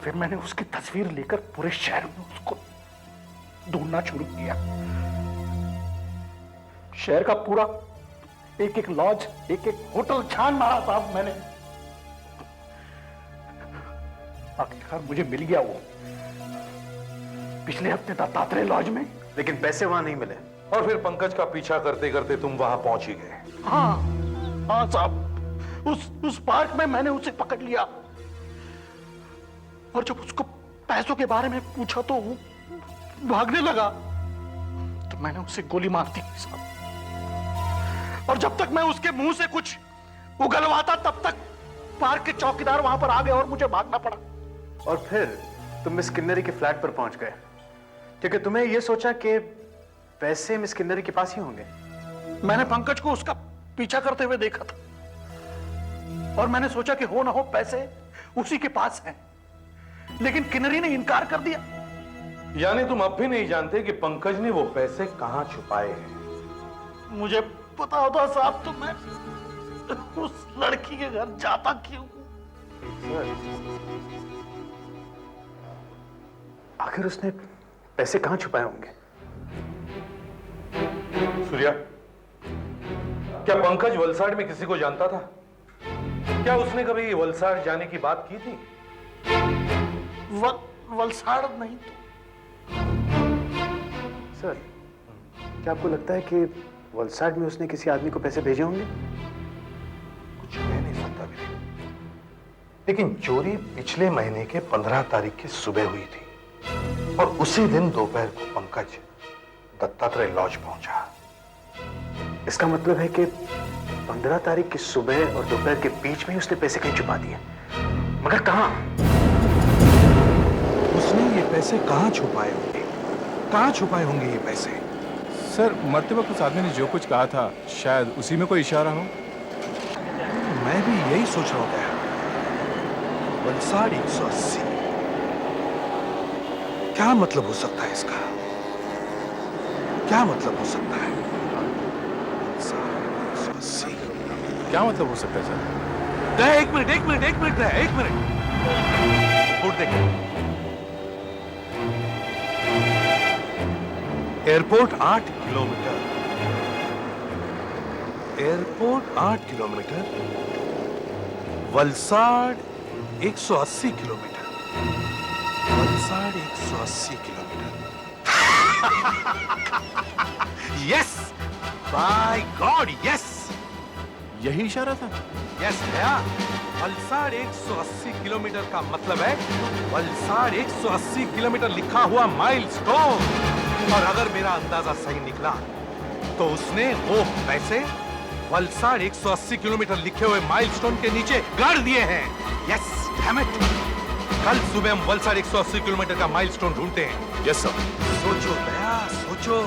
फिर मैंने उसकी तस्वीर लेकर पूरे शहर में उसको ढूंढना शुरू किया। शहर का पूरा एक एक लॉज, एक एक होटल छान मारा साहब मैंने। आखिरकार मुझे मिल गया वो पिछले हफ्ते दत्तात्रेय लॉज में। लेकिन पैसे वहां नहीं मिले, और फिर पंकज का पीछा करते करते तुम वहां पहुंच ही गए। हाँ हाँ साहब, उस पार्क में मैंने उसे पकड़ लिया, और जब उसको पैसों के बारे में पूछा तो वो भागने लगा, तो मैंने उसे गोली मार दी साहब। और जब तक मैं उसके मुंह से कुछ उगलवाता तब तक पार्क के चौकीदार वहां पर आ गए और मुझे भागना पड़ा। और फिर तुम मिस किन्नरी के फ्लैट पर पहुंच गए क्योंकि तुम्हें यह सोचा कि पैसे मिस किन्नरी के पास ही होंगे। मैंने पंकज को उसका पीछा करते हुए देखा था, और मैंने सोचा कि हो ना हो पैसे उसी के पास हैं, लेकिन किन्नरी ने इनकार कर दिया। यानी तुम अब भी नहीं जानते कि पंकज ने वो पैसे कहां छुपाए हैं? मुझे पता होता साहब तो मैं उस लड़की के घर जाता क्यों? आखिर उसने पैसे कहां छुपाए होंगे? सूर्या, क्या पंकज वलसाड़ में किसी को जानता था? क्या उसने कभी वलसाड़ जाने की बात की थी? वलसाड़ नहीं तो। सर, क्या आपको लगता है कि वलसाड़ में उसने किसी आदमी को पैसे भेजे होंगे? कुछ कह नहीं सकता भी, लेकिन चोरी पिछले महीने के 15 तारीख की सुबह हुई थी। और उसी दिन दोपहर को पंकज दत्तात्रेय लॉज पहुंचा। इसका मतलब है कि 15 तारीख की सुबह और दोपहर के बीच में ही उसने पैसे कहीं छुपा दिए, मगर कहां? उसने ये पैसे कहां छुपाए होंगे? कहां छुपाए होंगे ये पैसे? सर, मरते वक्त उस आदमी ने जो कुछ कहा था शायद उसी में कोई इशारा हो। मैं भी यही सोच रहा था। वलसाड 180, क्या मतलब हो सकता है इसका? क्या मतलब हो सकता है? वलसाड 180 क्या मतलब हो सकता है सर? एक मिनट रिपोर्ट देखिए। Airport 8 kilometre, airport 8 kilometre, Valsad 180 kilometre, Valsad 180 kilometre. Yes, by god yes, यही इशारा था। यस भैया, वलसाड 180 किलोमीटर का मतलब है वलसाड 180 किलोमीटर लिखा हुआ माइलस्टोन। और अगर मेरा अंदाजा सही निकला तो उसने वो पैसे वलसाड 180 किलोमीटर लिखे हुए माइलस्टोन के नीचे गाड़ दिए हैं। यस डैम इट, कल सुबह हम वलसाड 180 किलोमीटर का माइलस्टोन ढूंढते हैं। Yes sir. सोचो दया, सोचो।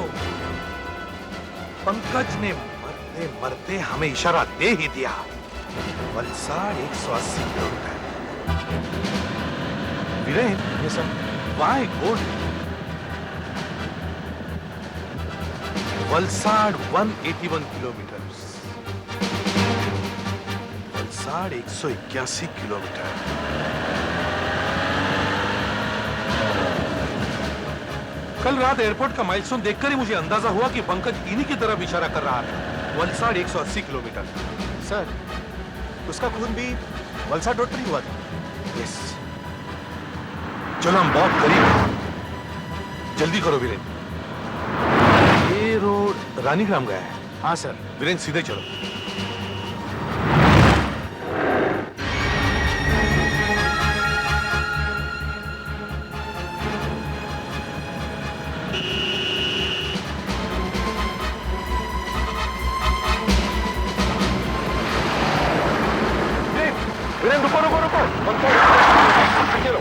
पंकज ने मरते मरते हमें इशारा दे ही दिया। वलसाड 180 किलोमीटर। वीरेन, ये सब why good? Valsad 181 kilometre, Valsad 181 kilometre. कल रात एयरपोर्ट का माइलस्टोन देखकर ही मुझे अंदाजा हुआ कि पंकज इन्हीं की तरफ इशारा कर रहा था। वलसाड 180 किलोमीटर। सर, उसका खून भी वलसाड रोड पर ही हुआ था। यस, चलो हम बहुत करीब हैं। जल्दी करो वीरेन। ये रोड रानीग्राम गया है। हाँ सर। वीरेन सीधे चलो। वीरेन रुको रुको रुको, चलो।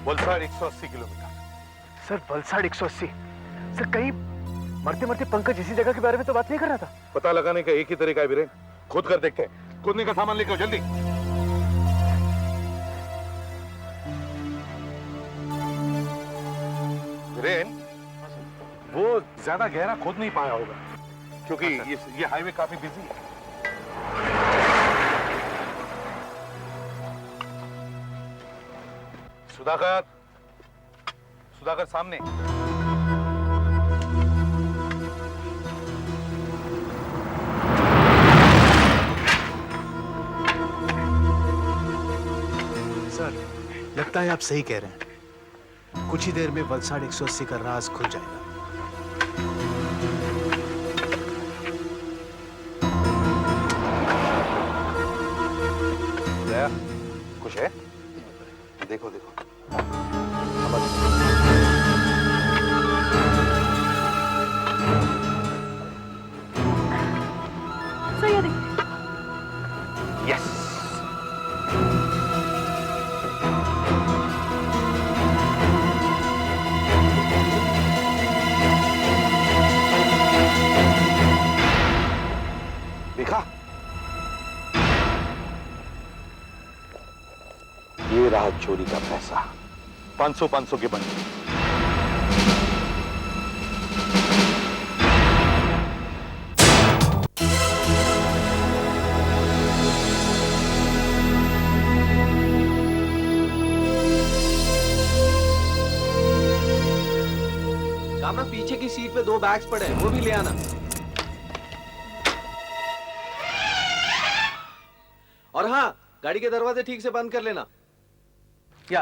Valsad 180 kilometre. Sir, Valsad 180। Sir, कहीं मरते मरते पंकज इसी जगह के बारे में तो बात नहीं कर रहा था? पता लगाने का एक ही तरीका है वीरेन, खुद कर देखते हैं। कूदने का सामान लेकर जल्दी। वीरेन, वो ज्यादा गहरा खोद नहीं पाया होगा क्योंकि ये हाईवे काफी बिजी है। सुधाकर, सुधाकर सामने। सर, लगता है आप सही कह रहे हैं। कुछ ही देर में वलसाड 180 का राज खुल जाएगा। कुछ है? देखो देखो। सर ये देखिए। यस, देखा? ये रहा चोरी का पैसा, 500 के बंडल। कामरा, पीछे की सीट पे 2 बैग्स पड़े हैं, वो भी ले आना। और हाँ, गाड़ी के दरवाजे ठीक से बंद कर लेना। या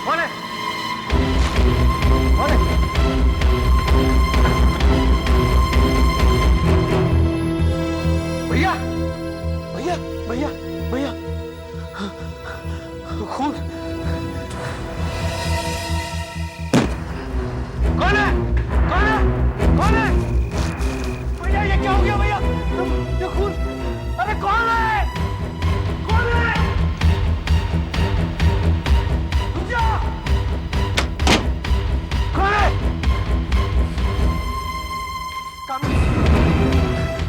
कौन है? कौन है? भैया भैया भैया भैया खून। कौन है? कौन है? कौन है? भैया ये क्या हो गया भैया? ये खून। अरे कौन है? कौन है? रुक जा। कौन है?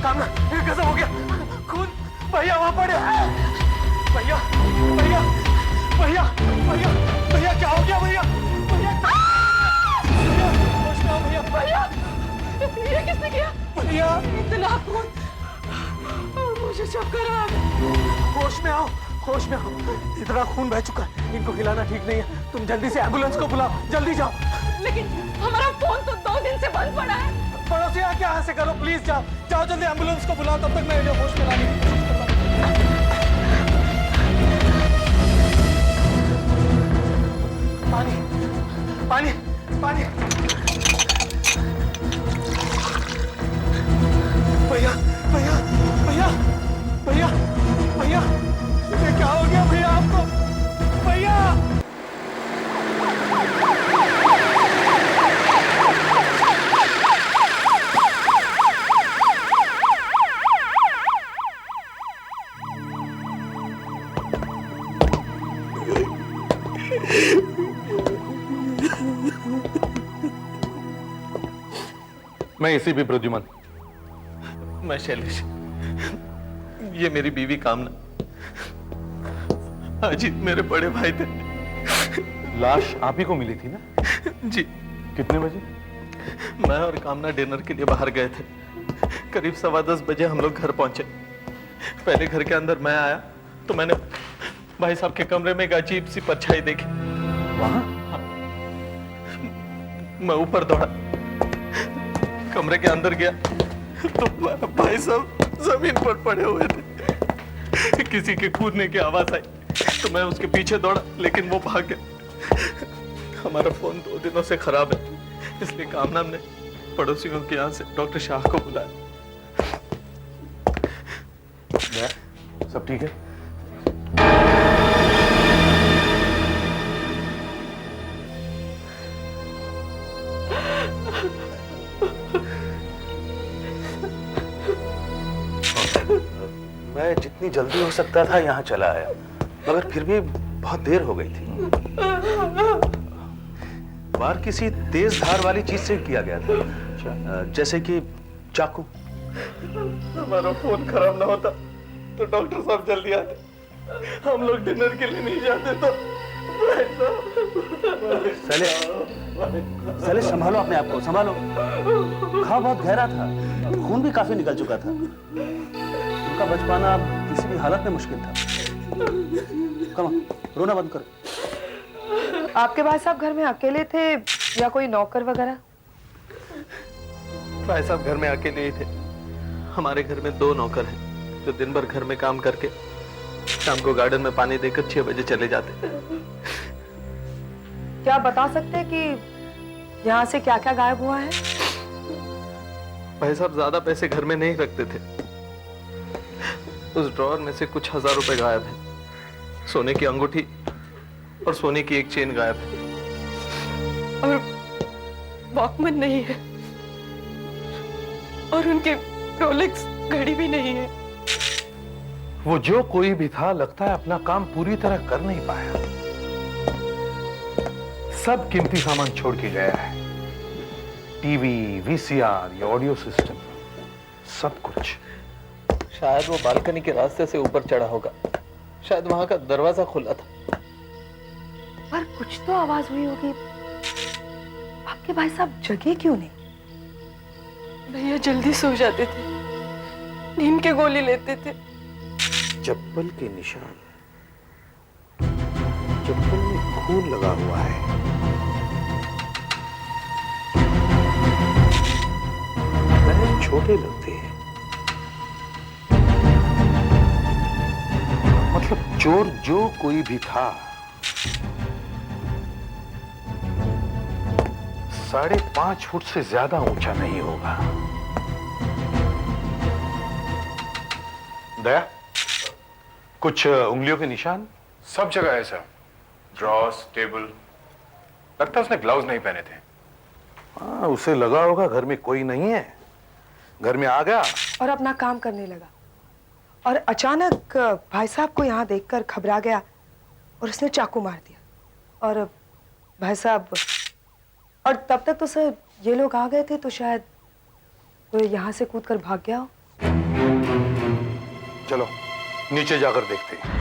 कामना ये कैसा हो गया? खून। भैया वहां पड़े। भैया भैया भैया भैया भैया क्या हो गया भैया? भैया भैया भैया ये किसने किया? भैया इतना खून, मुझे चक्कर आ गया। होश में आओ, होश में आओ। इतना खून बह चुका है, इनको हिलाना ठीक नहीं है। तुम जल्दी से एम्बुलेंस को बुलाओ, जल्दी जाओ। लेकिन हमारा फोन तो 2 दिन से बंद पड़ा है। पड़ोसी आके यहाँ से करो, प्लीज जाओ जाओ जल्दी एम्बुलेंस को बुलाओ। तब तक मैं इन्हें होश में लाने की कोशिश करता हूँ। पानी पानी पानी। भैया भैया भैया भैया भैया ये क्या हो गया भैया आपको? भैया मैं इसी भी प्रद्युमन। मैं शैलेश, ये मेरी बीवी कामना। अजीत मेरे बड़े भाई थे। लाश आप ही को मिली थी ना? जी। कितने बजे? मैं और कामना डिनर के लिए बाहर गए थे। करीब 10:15 बजे हम लोग घर पहुंचे। पहले घर के अंदर मैं आया तो मैंने भाई साहब के कमरे में एक अजीब सी परछाई देखी। वहां? मैं ऊपर दौड़ा, कमरे के अंदर गया तो भाई साहब जमीन पर पड़े हुए थे। किसी के कूदने की आवाज आई तो मैं उसके पीछे दौड़ा, लेकिन वो भाग गया। हमारा फोन 2 दिनों से खराब है, इसलिए कामना ने पड़ोसियों के यहाँ से डॉक्टर शाह को बुलाया। सब ठीक है? मैं जितनी जल्दी हो सकता था यहाँ चला आया, मगर फिर भी बहुत देर हो गई थी। वार किसी तेज धार वाली चीज से किया गया था, जैसे कि चाकू। हमारा फोन खराब ना होता तो डॉक्टर साहब जल्दी आते। हम लोग डिनर के लिए नहीं जाते तो सैलेश संभालो अपने आप को, संभालो। घाव बहुत गहरा था, खून भी काफी निकल चुका था। उनका बच पाना किसी भी हालत में मुश्किल था। कम रोना बंद करो। आपके भाई साहब घर में अकेले थे या कोई नौकर वगैरह? भाई साहब घर में अकेले ही थे। हमारे घर में 2 नौकर हैं जो दिन भर घर में काम करके शाम को गार्डन में पानी देकर 6 बजे चले जाते। क्या आप बता सकते हैं कि यहाँ से क्या क्या गायब हुआ है? भाई साहब ज्यादा पैसे घर में नहीं रखते थे। उस ड्रॉअर में से कुछ 1000 रुपए गायब है। सोने की अंगूठी और सोने की एक चेन गायब है। और वॉकमैन नहीं है और उनके रोलेक्स घड़ी भी नहीं है। वो जो कोई भी था, लगता है अपना काम पूरी तरह कर नहीं पाया। सब कीमती सामान छोड़ के गया है। टीवी, वीसीआर, ये ऑडियो सिस्टम, सब कुछ। शायद वो बालकनी के रास्ते से ऊपर चढ़ा होगा। शायद वहां का दरवाजा खुला था। पर कुछ तो आवाज हुई होगी। आपके भाई साहब जगे क्यों नहीं? भैया जल्दी सो जाते थे, नींद के गोली लेते थे। चप्पल के निशान, चप्पल में खून लगा हुआ है। पैर छोटे लगते हैं। मतलब चोर जो कोई भी था, 5.5 फुट से ज्यादा ऊंचा नहीं होगा। दया, कुछ उंगलियों के निशान? सब जगह है सर, ड्रॉस, टेबल। लगता है उसने ग्लव्स नहीं पहने थे। हाँ, उसे लगा होगा घर में कोई नहीं है, घर में आ गया और अपना काम करने लगा, और अचानक भाई साहब को यहाँ देखकर घबरा गया और उसने चाकू मार दिया। और भाई साहब, और तब तक तो सर ये लोग आ गए थे, तो शायद वो यहाँ से कूदकर भाग गया हो। चलो नीचे जाकर देखते हैं।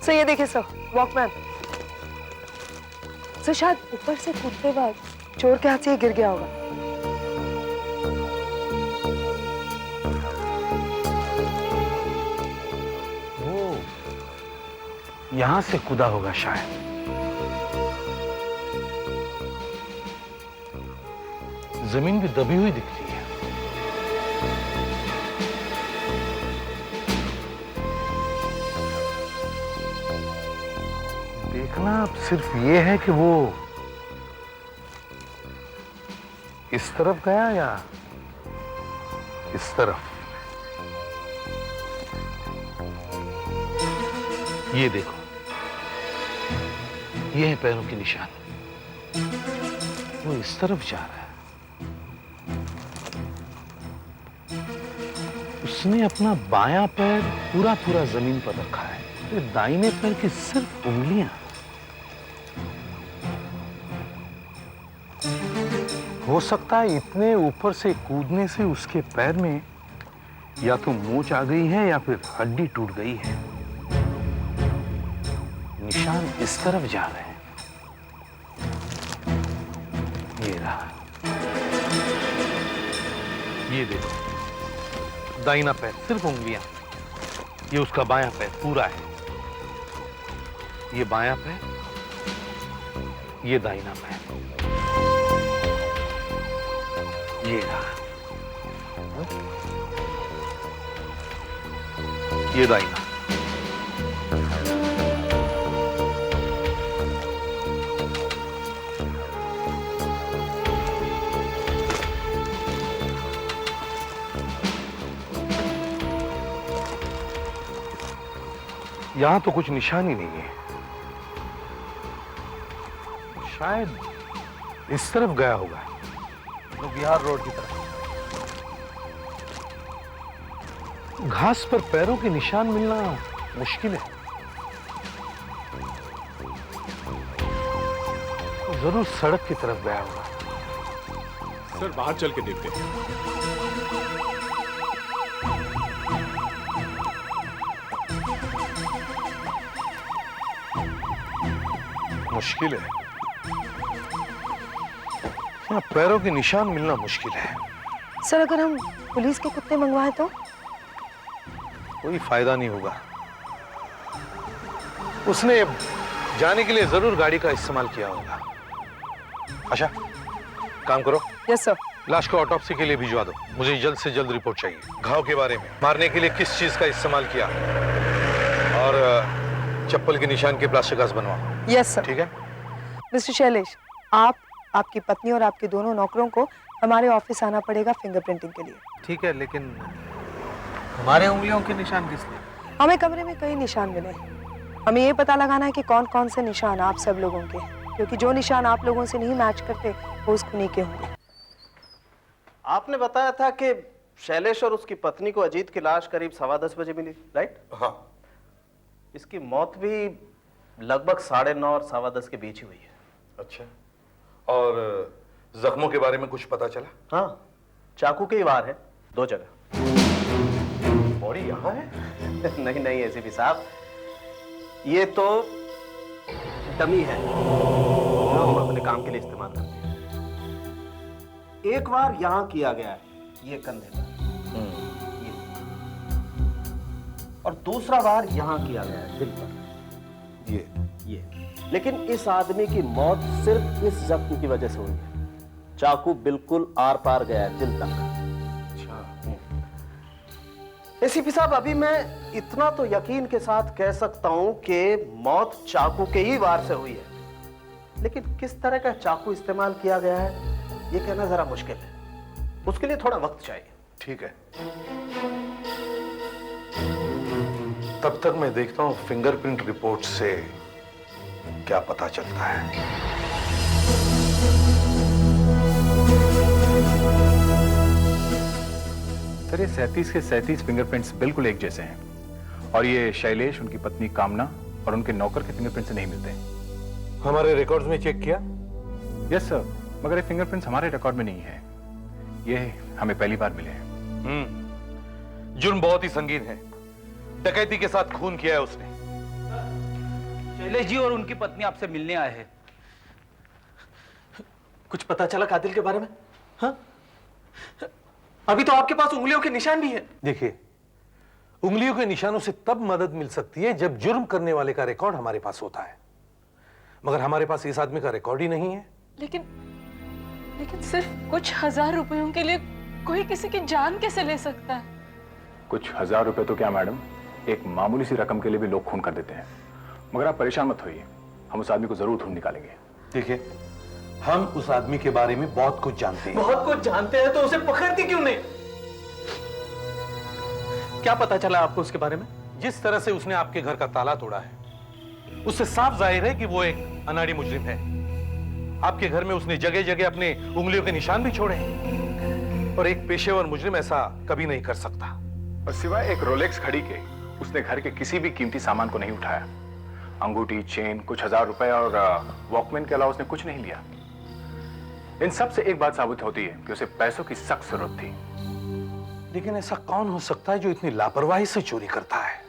सर ये देखिए सर, वॉकमैन। सर शायद ऊपर से कूदते वक्त चोर के हाथ से ये गिर गया होगा। वो यहां से कूदा होगा शायद। जमीन भी दबी हुई दिखती है। देखना अब सिर्फ ये है कि वो इस तरफ गया या इस तरफ। ये देखो, ये है पैरों के निशान। वो इस तरफ जा रहा है। उसने अपना बायां पैर पूरा पूरा जमीन पर रखा है, तो दाहिने पैर की सिर्फ उंगलियां। हो सकता है इतने ऊपर से कूदने से उसके पैर में या तो मोच आ गई है या फिर हड्डी टूट गई है। निशान इस तरफ जा रहे हैं। ये रहा, ये देखो, दाहिना पैर सिर्फ उंगलियां। ये उसका बायां पैर पूरा है। ये बायां पैर, ये दाहिना पैर। ये रहा, ये दाहिना। यहां तो कुछ निशान ही नहीं है। शायद इस तरफ गया होगा, तो बिहार रोड की तरफ। घास पर पैरों के निशान मिलना मुश्किल है। जरूर सड़क की तरफ गया होगा। सर बाहर चल के देखते हैं। मुश्किल है, यहाँ पैरों के निशान मिलना मुश्किल है। सर अगर हम पुलिस के कुत्ते मंगवाए तो? कोई फायदा नहीं होगा। उसने जाने के लिए जरूर गाड़ी का इस्तेमाल किया होगा। अच्छा, काम करो। Yes sir. लाश को ऑटोप्सी के लिए भिजवा दो। मुझे जल्द से जल्द रिपोर्ट चाहिए। घाव के बारे में, मारने के लिए किस चीज का इस्तेमाल किया, और चप्पल के निशान के प्लास्टर कास्ट बनवाओ। Yes sir. ठीक है मिस्टर शैलेश, आपकी पत्नी और आपके दोनों नौकरों को हमारे ऑफिस आना पड़ेगा फिंगरप्रिंटिंग के लिए। ठीक है, लेकिन हमारे उंगलियों के निशान किस लिए? हमें कमरे में कई निशान मिले हैं। हमें ये पता लगाना है कि कौन कौन से निशान आप सब लोगों के हैं, क्योंकि जो निशान आप लोगों से नहीं मैच करते वो उस खूनी के होंगे। आपने बताया था कि शैलेश और उसकी पत्नी को अजीत की लाश करीब 10:15 बजे मिली, राइट? हाँ। इसकी मौत भी लगभग 9:30 और 10:15 के बीच ही हुई है। अच्छा, और जख्मों के बारे में कुछ पता चला? हाँ, चाकू के ही वार है 2 जगह। बॉडी यहाँ है? नहीं नहीं एसीपी साहब, ये तो डमी है जो हम अपने काम के लिए इस्तेमाल करते हैं। एक बार यहाँ किया गया है, ये कंधे पर, ये, और दूसरा बार यहाँ किया गया है दिल पर, ये। लेकिन इस आदमी की मौत सिर्फ इस जख्म की वजह से हुई है। चाकू बिल्कुल आर पार गया, दिल तक। एसीपी साहब, अभी मैं इतना तो यकीन के साथ कह सकता हूं कि मौत चाकू के ही वार से हुई है, लेकिन किस तरह का चाकू इस्तेमाल किया गया है ये कहना जरा मुश्किल है। उसके लिए थोड़ा वक्त चाहिए। ठीक है, तब तक मैं देखता हूं फिंगरप्रिंट रिपोर्ट से क्या पता चलता है। सर, ये 37 के 37 फिंगरप्रिंट्स बिल्कुल एक जैसे हैं और ये शैलेश, उनकी पत्नी कामना और उनके नौकर के फिंगरप्रिंट से नहीं मिलते। हमारे रिकॉर्ड्स में चेक किया? यस सर, मगर ये फिंगरप्रिंट्स हमारे रिकॉर्ड में नहीं है, ये हमें पहली बार मिले हैं। जुर्म बहुत ही संगीन है, डकैती के साथ खून किया है उसने। शैलेश जी और उनकी पत्नी आपसे मिलने आए हैं। कुछ पता चला कातिल के बारे में? हाँ? अभी तो आपके पास उंगलियों के निशान भी है। देखिए, उंगलियों के निशानों से तब मदद मिल सकती है जब जुर्म करने वाले का रिकॉर्ड हमारे पास होता है, मगर हमारे पास इस आदमी का रिकॉर्ड ही नहीं है। लेकिन सिर्फ कुछ हजार रुपयों के लिए कोई किसी की जान कैसे ले सकता है? कुछ हजार रुपए तो क्या मैडम, एक मामूली सी रकम के लिए भी लोग खून कर देते हैं। मगर आप परेशान मत होइए, हम उस आदमी को जरूर ढूंढ निकालेंगे। देखिए, हम उस आदमी के बारे में बहुत कुछ जानते हैं। बहुत कुछ जानते हैं तो उसे पकड़ते क्यों नहीं? क्या पता चला आपको उसके बारे में? जिस तरह से उसने आपके घर का ताला तोड़ा है, उससे साफ जाहिर है कि वो एक अनाड़ी मुजरिम है। आपके घर में उसने जगह जगह अपने उंगलियों के निशान भी छोड़े हैं, और एक पेशेवर मुजरिम ऐसा कभी नहीं कर सकता। और सिवाय एक रोलेक्स घड़ी के उसने घर के किसी भी कीमती सामान को नहीं उठाया। अंगूठी, चेन, कुछ हजार रुपए और वॉकमैन के अलावा उसने कुछ नहीं लिया। इन सब से एक बात साबित होती है कि उसे पैसों की सख्त जरूरत थी। लेकिन ऐसा कौन हो सकता है जो इतनी लापरवाही से चोरी करता है?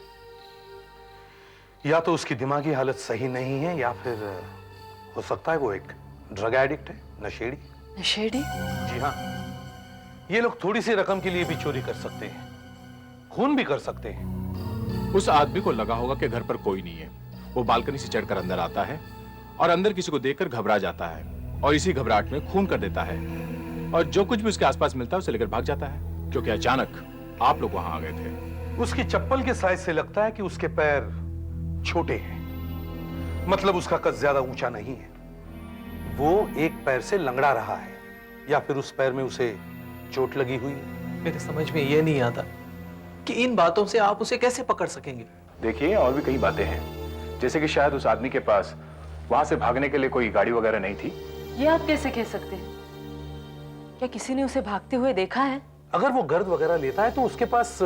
या तो उसकी दिमागी हालत सही नहीं है, या फिर हो सकता है वो एक ड्रग एडिक्ट है, नशेड़ी। नशेड़ी? जी हाँ, ये लोग थोड़ी सी रकम के लिए भी चोरी कर सकते हैं, खून भी कर सकते हैं। उस आदमी को लगा होगा कि घर पर कोई नहीं है। वो बालकनी से चढ़कर अंदर आता है और अंदर किसी को देखकर घबरा जाता है और इसी घबराहट में खून कर देता है, और जो कुछ भी उसके आसपास मिलता है उसे लेकर भाग जाता है, क्योंकि अचानक आप लोग वहां आ गए थे। उसकी चप्पल के साइज से लगता है कि उसके पैर छोटे हैं, मतलब उसका कद ज्यादा ऊंचा नहीं है। वो एक पैर से लंगड़ा रहा है, या फिर उस पैर में उसे चोट लगी हुई है। मेरे समझ में ये नहीं आता कि इन बातों से आप उसे कैसे पकड़ सकेंगे। देखिए, और भी कई बातें हैं, जैसे कि शायद उस आदमी के पास वहां से भागने के लिए कोई गाड़ी वगैरह नहीं थी। ये आप कैसे कह सकते हैं? क्या किसी ने उसे भागते हुए देखा है? अगर वो गर्द वगैरह लेता है तो उसके पास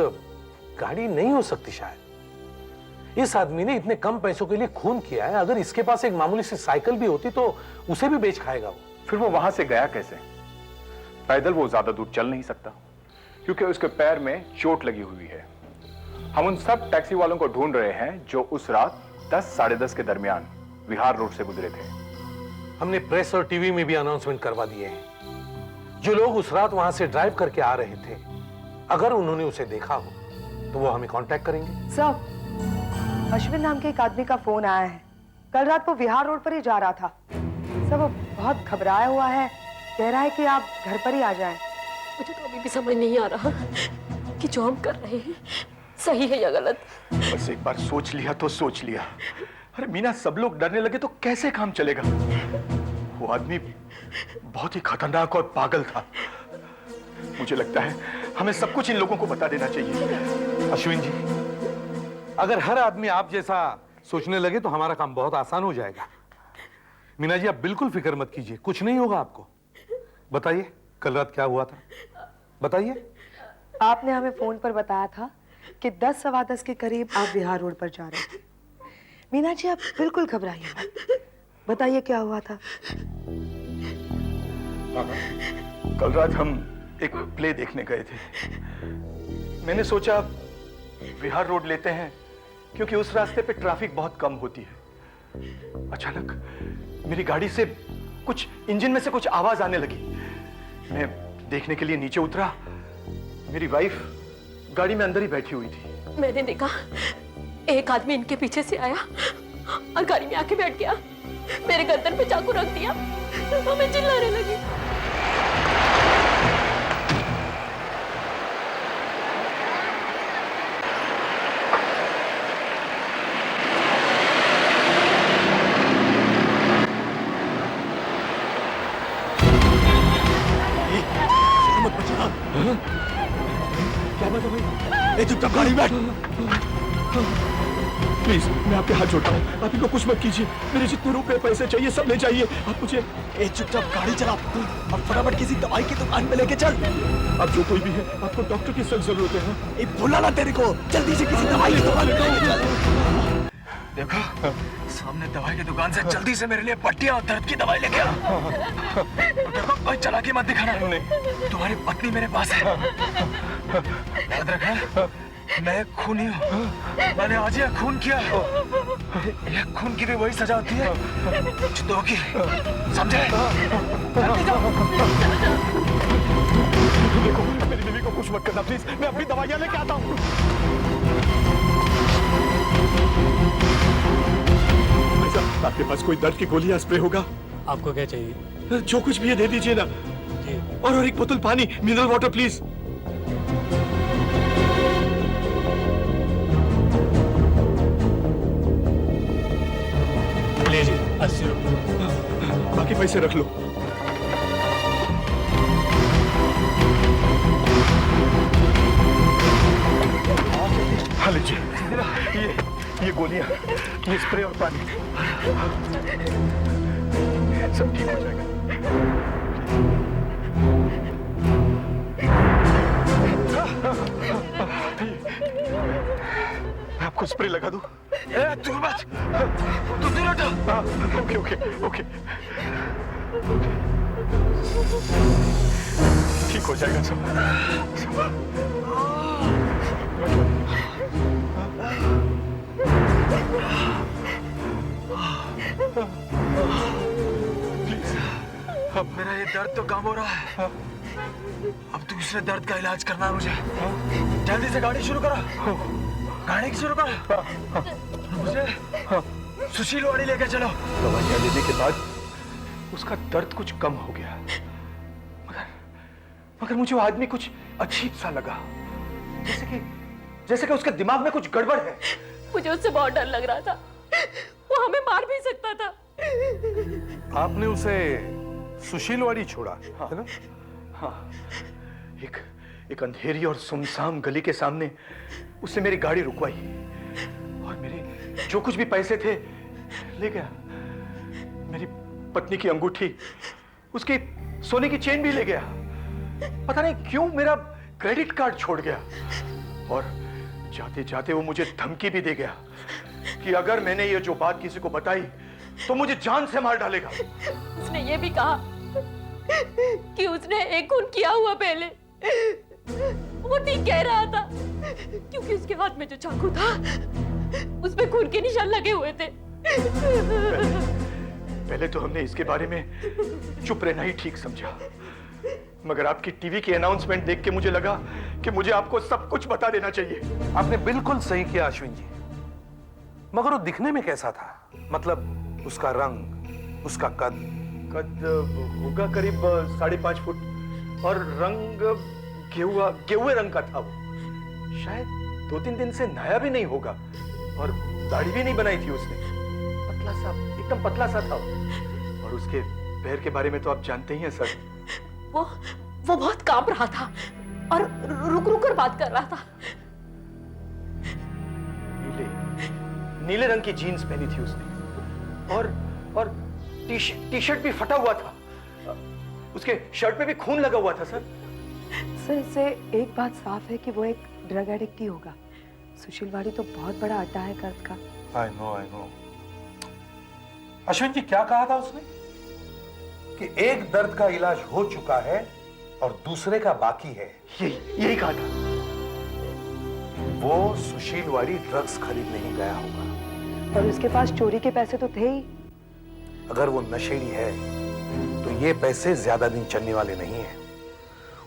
गाड़ी नहीं हो सकती शायद। इस आदमी ने इतने कम पैसों के लिए खून किया है, अगर इसके पास एक मामूली सी साइकिल भी होती तो उसे भी बेच खाएगा वो। फिर वो वहां से गया कैसे? पैदल वो ज्यादा दूर चल नहीं सकता, क्योंकि उसके पैर में चोट लगी हुई है। हम उन सब टैक्सी वालों को ढूंढ रहे हैं जो उस रात 10 साढ़े 10 के दरमियान विहार रोड से गुजरे थे। हमने प्रेस और टीवी में भी अनाउंसमेंट करवा दिए हैं। जो लोग उस रात वहां से ड्राइव करके आ रहे थे, अगर उन्होंने उसे देखा हो तो वो हमें कांटेक्ट करेंगे। सर, अश्विन नाम के एक आदमी का फोन आया है। कल रात वो विहार रोड पर ही जा रहा था। सर, वो बहुत घबराया हुआ है, कह रहा है कि आप घर पर ही आ जाएं। मुझे तो अभी भी समझ नहीं आ रहा कि जो हम कर रहे हैं सही है या गलत। बस एक बार सोच लिया तो सोच लिया। अरे मीना, सब लोग डरने लगे तो कैसे काम चलेगा? वो आदमी बहुत ही खतरनाक और पागल था। मुझे लगता है हमें सब कुछ इन लोगों को बता देना चाहिए। अश्विन जी, अगर हर आदमी आप जैसा सोचने लगे तो हमारा काम बहुत आसान हो जाएगा। मीना जी, आप बिल्कुल फिक्र मत कीजिए, कुछ नहीं होगा आपको। बताइए, कल रात क्या हुआ था? बताइए। आपने हमें फोन पर बताया था कि 10 सवा 10 के करीब आप विहार रोड पर जा रहे थे। मीना जी, आप बिल्कुल घबराइए मत। बताइए क्या हुआ था? कल रात हम एक प्ले देखने गए थे। मैंने सोचा विहार रोड लेते हैं क्योंकि उस रास्ते पे ट्रैफिक बहुत कम होती है। अचानक मेरी गाड़ी से कुछ इंजन में से कुछ आवाज आने लगी। मैं देखने के लिए नीचे उतरा। मेरी वाइफ गाड़ी में अंदर ही बैठी हुई थी। मैंने देखा एक आदमी इनके पीछे से आया और गाड़ी में आके बैठ गया, मेरे गर्दन पे चाकू रख दिया, हमें चिल्लाने लगी। क्या बात है भाई? चुपचाप गाड़ी बैठ। प्लीज, मैं आपके हाथ जोड़ता हूँ, आप इनको कुछ मत कीजिए। मेरे जितने रुपए पैसे चाहिए सब ले जाइए। आप मुझे चुपचाप गाड़ी चला और फटाफट किसी दवाई की दुकान पे लेके चल। अब जो कोई भी है, आपको डॉक्टर की सख्त जरूरत है। भूला ना तेरे को, जल्दी से किसी दवाई की दुकान पे लेके चल। देखो, सामने दवाई की दुकान से जल्दी से मेरे लिए पट्टियां और दर्द की दवाई लेके आ। देखो, कोई चालाकी मत दिखाना। तुम्हारी पत्नी मेरे पास है, याद रखना। मैं खूनी हूँ, मैंने आज यह खून किया। यह खून की भी वही सजा होती है जो दो की, समझे? जल्दी जाओ। देखो, मेरी बीवी को कुछ मत करना प्लीज, मैं अपनी दवाइयाँ लेके आता हूँ। आपके पास कोई दर्द की गोली या स्प्रे होगा? आपको क्या चाहिए? जो कुछ भी है दे दीजिए ना। और एक बोतल पानी, मिनरल वाटर प्लीज। लीजिए 80 रुपये, बाकी पैसे रख लो। हाँ लीजिए, ये गोलियां, ये स्प्रे और पानी, सब ठीक हो जाएगा। मैं आपको स्प्रे लगा दूं? दूर मत, तू दूर हटो। ओके ओके ओके, ठीक हो जाएगा सब। प्लीज, अब मेरा ये दर्द तो कम हो रहा है, अब दूसरे दर्द का इलाज करना है मुझे। जल्दी से गाड़ी शुरू करो, गाड़ी शुरू करो। मुझे सुशील वाड़ी लेकर चलो। दवाइयाँ लेने के बाद उसका दर्द कुछ कम हो गया, मगर मुझे वो आदमी कुछ अजीब सा लगा, जैसे कि उसके दिमाग में कुछ गड़बड़ है। मुझे उससे बहुत डर लग रहा था, वो हमें मार भी सकता था। आपने उसे सुशीलवाड़ी छोड़ा, है ना? हाँ, एक अंधेरी और सुनसान गली के सामने उसने मेरी गाड़ी रुकवाई और मेरे जो कुछ भी पैसे थे ले गया। मेरी पत्नी की अंगूठी, उसकी सोने की चेन भी ले गया। पता नहीं क्यों मेरा क्रेडिट कार्ड छोड़ गया, और जाते जाते वो मुझे धमकी भी दे गया कि अगर मैंने ये जो बात किसी को बताई तो मुझे जान से मार डालेगा। उसने ये भी कहा कि उसने एक खून किया हुआ पहले। वो ठीक कह रहा था, क्योंकि उसके हाथ में जो चाकू था उसमें खून के निशान लगे हुए थे। पहले तो हमने इसके बारे में चुप रहना ही ठीक समझा, मगर आपकी टीवी की अनाउंसमेंट देख के मुझे लगा कि मुझे आपको सब कुछ बता देना चाहिए। आपने बिल्कुल सही किया अश्विन जी, मगर वो दिखने में कैसा था? मतलब उसका रंग, उसका कद होगा करीब 5.5 फुट, और रंग गेहुए रंग का था वो। शायद 2-3 दिन से नहाया भी नहीं होगा, और दाढ़ी भी नहीं बनाई थी उसने। पतला सा, एकदम पतला सा था वो। और उसके पैर के बारे में तो आप जानते ही हैं सर। वो बहुत कांप रहा था और रुक रुक कर बात कर रहा था। नीले रंग की जीन्स पहनी थी उसने, और टी शर्ट भी फटा हुआ था। उसके शर्ट पे भी खून लगा हुआ था सर। सर, इससे एक बात साफ है कि वो एक ड्रग एडिक्ट ही होगा। सुशीलवाड़ी तो बहुत बड़ा अड्डा है कर्ज का। I know। अश्विन जी, क्या कहा था उसने? कि एक दर्द का इलाज हो चुका है और दूसरे का बाकी है। यही कहा था। वो सुशीलवाड़ी ड्रग्स खरीदने ही गया होगा, और उसके पास चोरी के पैसे तो थे ही। अगर वो नशेड़ी है तो ये पैसे ज्यादा दिन चलने वाले नहीं हैं।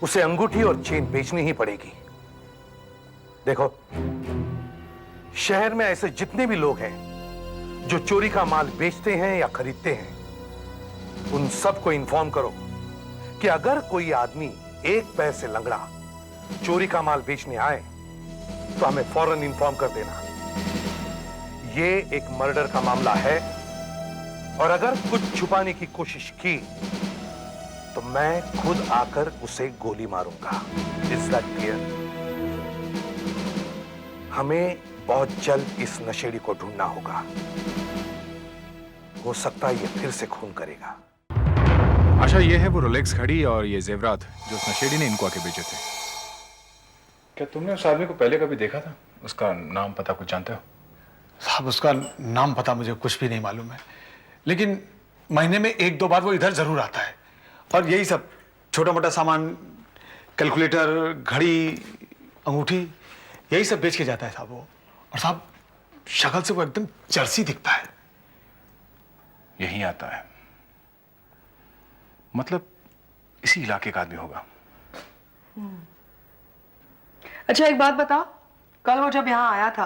उसे अंगूठी और चेन बेचनी ही पड़ेगी। देखो, शहर में ऐसे जितने भी लोग हैं जो चोरी का माल बेचते हैं या खरीदते हैं, उन सबको इन्फॉर्म करो कि अगर कोई आदमी एक पैर से लंगड़ा चोरी का माल बेचने आए तो हमें फौरन इन्फॉर्म कर देना। ये एक मर्डर का मामला है, और अगर कुछ छुपाने की कोशिश की तो मैं खुद आकर उसे गोली मारूंगा। Is that clear? हमें बहुत जल्द इस नशेड़ी को ढूंढना होगा। हो सकता है ये फिर से खून करेगा। आशा, ये है वो रोलेक्स घड़ी और ये जेवरात जो उस नशेड़ी ने इनको आके बेचे थे। क्या तुमने उस आदमी को पहले कभी देखा था? उसका नाम पता कुछ जानते हो? साहब, उसका नाम पता मुझे कुछ भी नहीं मालूम है, लेकिन महीने में 1-2 बार वो इधर जरूर आता है और यही सब छोटा मोटा सामान, कैलकुलेटर, घड़ी, अंगूठी, यही सब बेच के जाता है साहब वो। और साहब, शक्ल से वो एकदम चर्सी दिखता है। यही आता है, मतलब इसी इलाके का आदमी होगा। अच्छा, एक बात बताओ, कल वो जब यहाँ आया था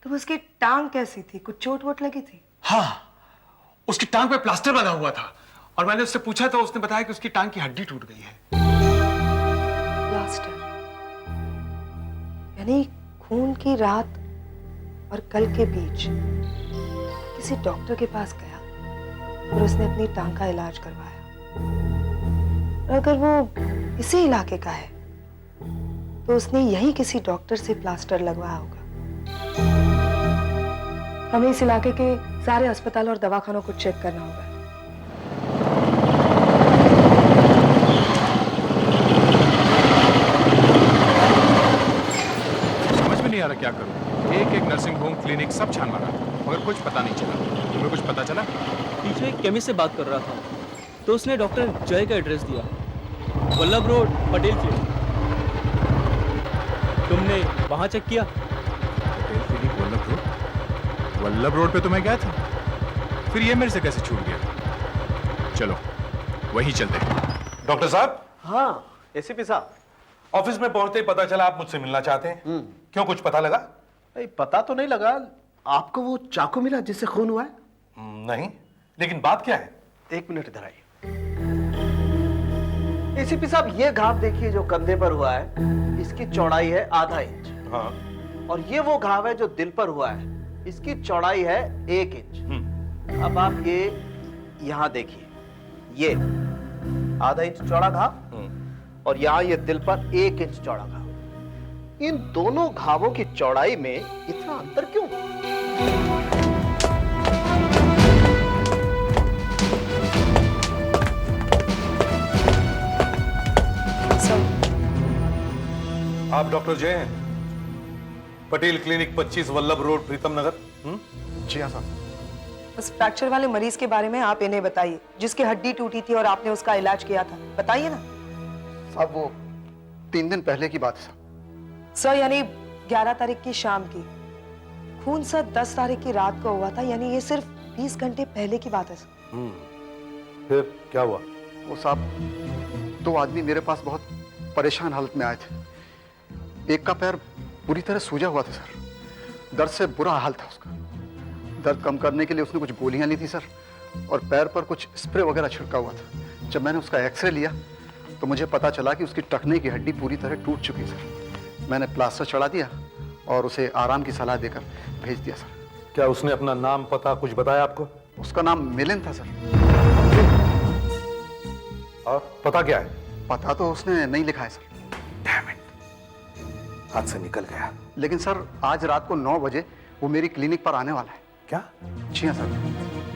तो उसकी टांग कैसी थी? कुछ चोट वोट लगी थी? हाँ, उसकी टांग पे प्लास्टर बना हुआ था और मैंने उससे पूछा तो उसने बताया कि उसकी टांग की हड्डी टूट गई है। प्लास्टर यानी खून की रात और कल के बीच किसी डॉक्टर के पास गया और उसने अपनी टांग का इलाज करवाया। और अगर वो इसी इलाके का है तो उसने यहीं किसी डॉक्टर से प्लास्टर लगवाया होगा। हमें इस इलाके के सारे अस्पताल और दवाखानों को चेक करना होगा। समझ में नहीं आ रहा क्या करूं। एक नर्सिंग होम, क्लिनिक सब छान मारा मगर कुछ पता नहीं चला। तुम्हें कुछ पता चला? पीछे एक केमिस्ट से बात कर रहा था तो उसने डॉक्टर जय का एड्रेस दिया, वल्लभ रोड, पटेल क्लिनिक। तुमने वहां चेक किया? Patel clinic, Vallabh road. Vallabh road पे तो मैं गया था, फिर ये मेरे से कैसे छूट गया? चलो वहीं चलते हैं। डॉक्टर साहब। हाँ, एसीपी साहब। ऑफिस में पहुंचते ही पता चला आप मुझसे मिलना चाहते हैं। क्यों, कुछ पता लगा? नहीं, पता तो नहीं लगा। आपको वो चाकू मिला जिससे खून हुआ है? नहीं, लेकिन बात क्या है? 1 मिनट इधर आइए। एसीपी साहब, ये घाव देखिए जो कंधे पर हुआ है, इसकी चौड़ाई है ½ इंच। हाँ। और ये वो घाव है जो दिल पर हुआ है, इसकी चौड़ाई है 1 इंच। अब आप ये यहां देखिए, ये ½ इंच चौड़ा घाव और यहां ये दिल पर 1 इंच चौड़ा घाव। इन दोनों घावों की चौड़ाई में इतना अंतर क्यों? आप डॉक्टर जय हैं? पटेल क्लिनिक 25 वल्लभ रोड, प्रीतम नगर। जी हाँ साहब। उस फ्रैक्चर वाले मरीज के बारे में आप इन्हें बताइए जिसकी हड्डी टूटी थी और आपने उसका इलाज किया था। बताइए ना साहब। वो 3 दिन पहले की बात है साहब। सर, यानी 11 तारीख की शाम की। खून सर 10 तारीख की रात को हुआ था, यानी ये सिर्फ 20 घंटे पहले की बात है सर। फिर क्या हुआ? वो साहब, 2 आदमी मेरे पास बहुत परेशान हालत में आए थे। एक का पैर पूरी तरह सूजा हुआ था सर, दर्द से बुरा हाल था उसका। दर्द कम करने के लिए उसने कुछ गोलियां ली थी सर, और पैर पर कुछ स्प्रे वगैरह छिड़का हुआ था। जब मैंने उसका एक्सरे लिया तो मुझे पता चला कि उसकी टखने की हड्डी पूरी तरह टूट चुकी सर। मैंने प्लास्टर चढ़ा दिया और उसे आराम की सलाह देकर भेज दिया सर। क्या उसने अपना नाम पता कुछ बताया आपको? उसका नाम मिलिंद था सर। और पता क्या है? पता तो उसने नहीं लिखा है सर। हाथ से निकल गया। लेकिन सर, आज रात को 9 बजे वो मेरी क्लिनिक पर आने वाला है। क्या? जी हाँ सर।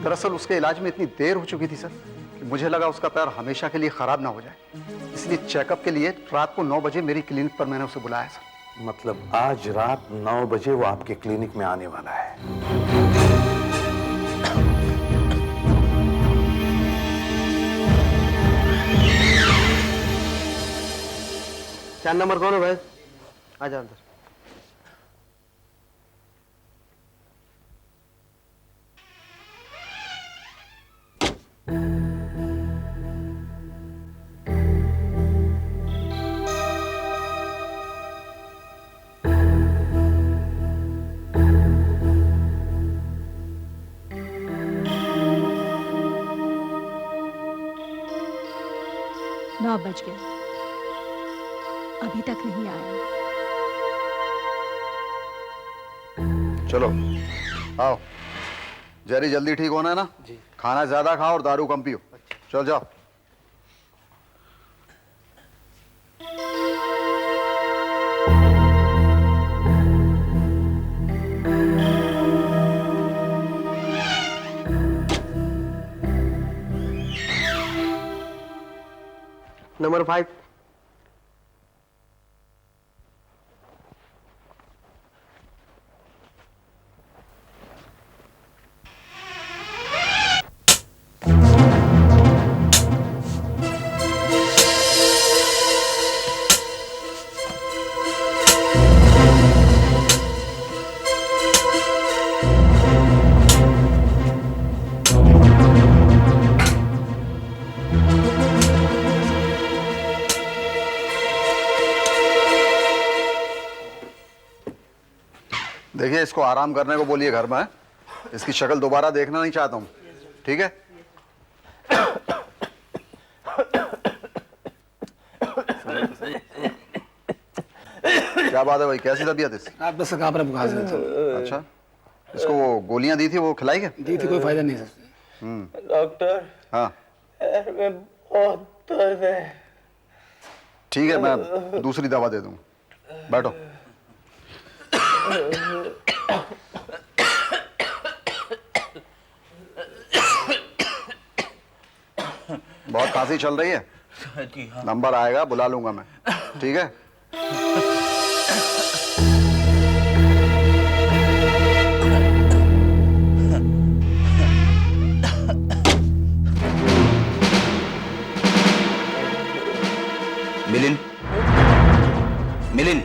दरअसल उसके इलाज में इतनी देर हो चुकी थी सर कि मुझे लगा उसका पैर हमेशा के लिए खराब ना हो जाए, इसलिए चेकअप के लिए रात को 9 बजे मेरी क्लिनिक पर मैंने उसे बुलाया सर। मतलब आज रात 9 बजे वो आपके क्लिनिक में आने वाला है? चार नंबर कौन है भाई? आ जाओ अंदर। नौ बज गए, अभी तक नहीं आया। चलो आओ। जेरी, जल्दी ठीक होना है ना? जी। खाना ज्यादा खाओ और दारू कम पियो। चल जाओ। नंबर 5। देखिए, इसको आराम करने को बोलिए घर में। इसकी शक्ल दोबारा देखना नहीं चाहता हूँ, ठीक है? क्या बात है भाई, कैसी तबीयत इसकी? आप बस कांप रहा बुखार से। अच्छा, इसको वो गोलियां दी थी, वो खिलाई क्या? दी थी, कोई फायदा नहीं सर। डॉक्टर। हाँ में बहुत दर्द है। ठीक है, मैं दूसरी दवा दे दूंगा। बैठो। बहुत खांसी चल रही है? नंबर आएगा, बुला लूंगा मैं, ठीक है? मिलिन, मिलिन,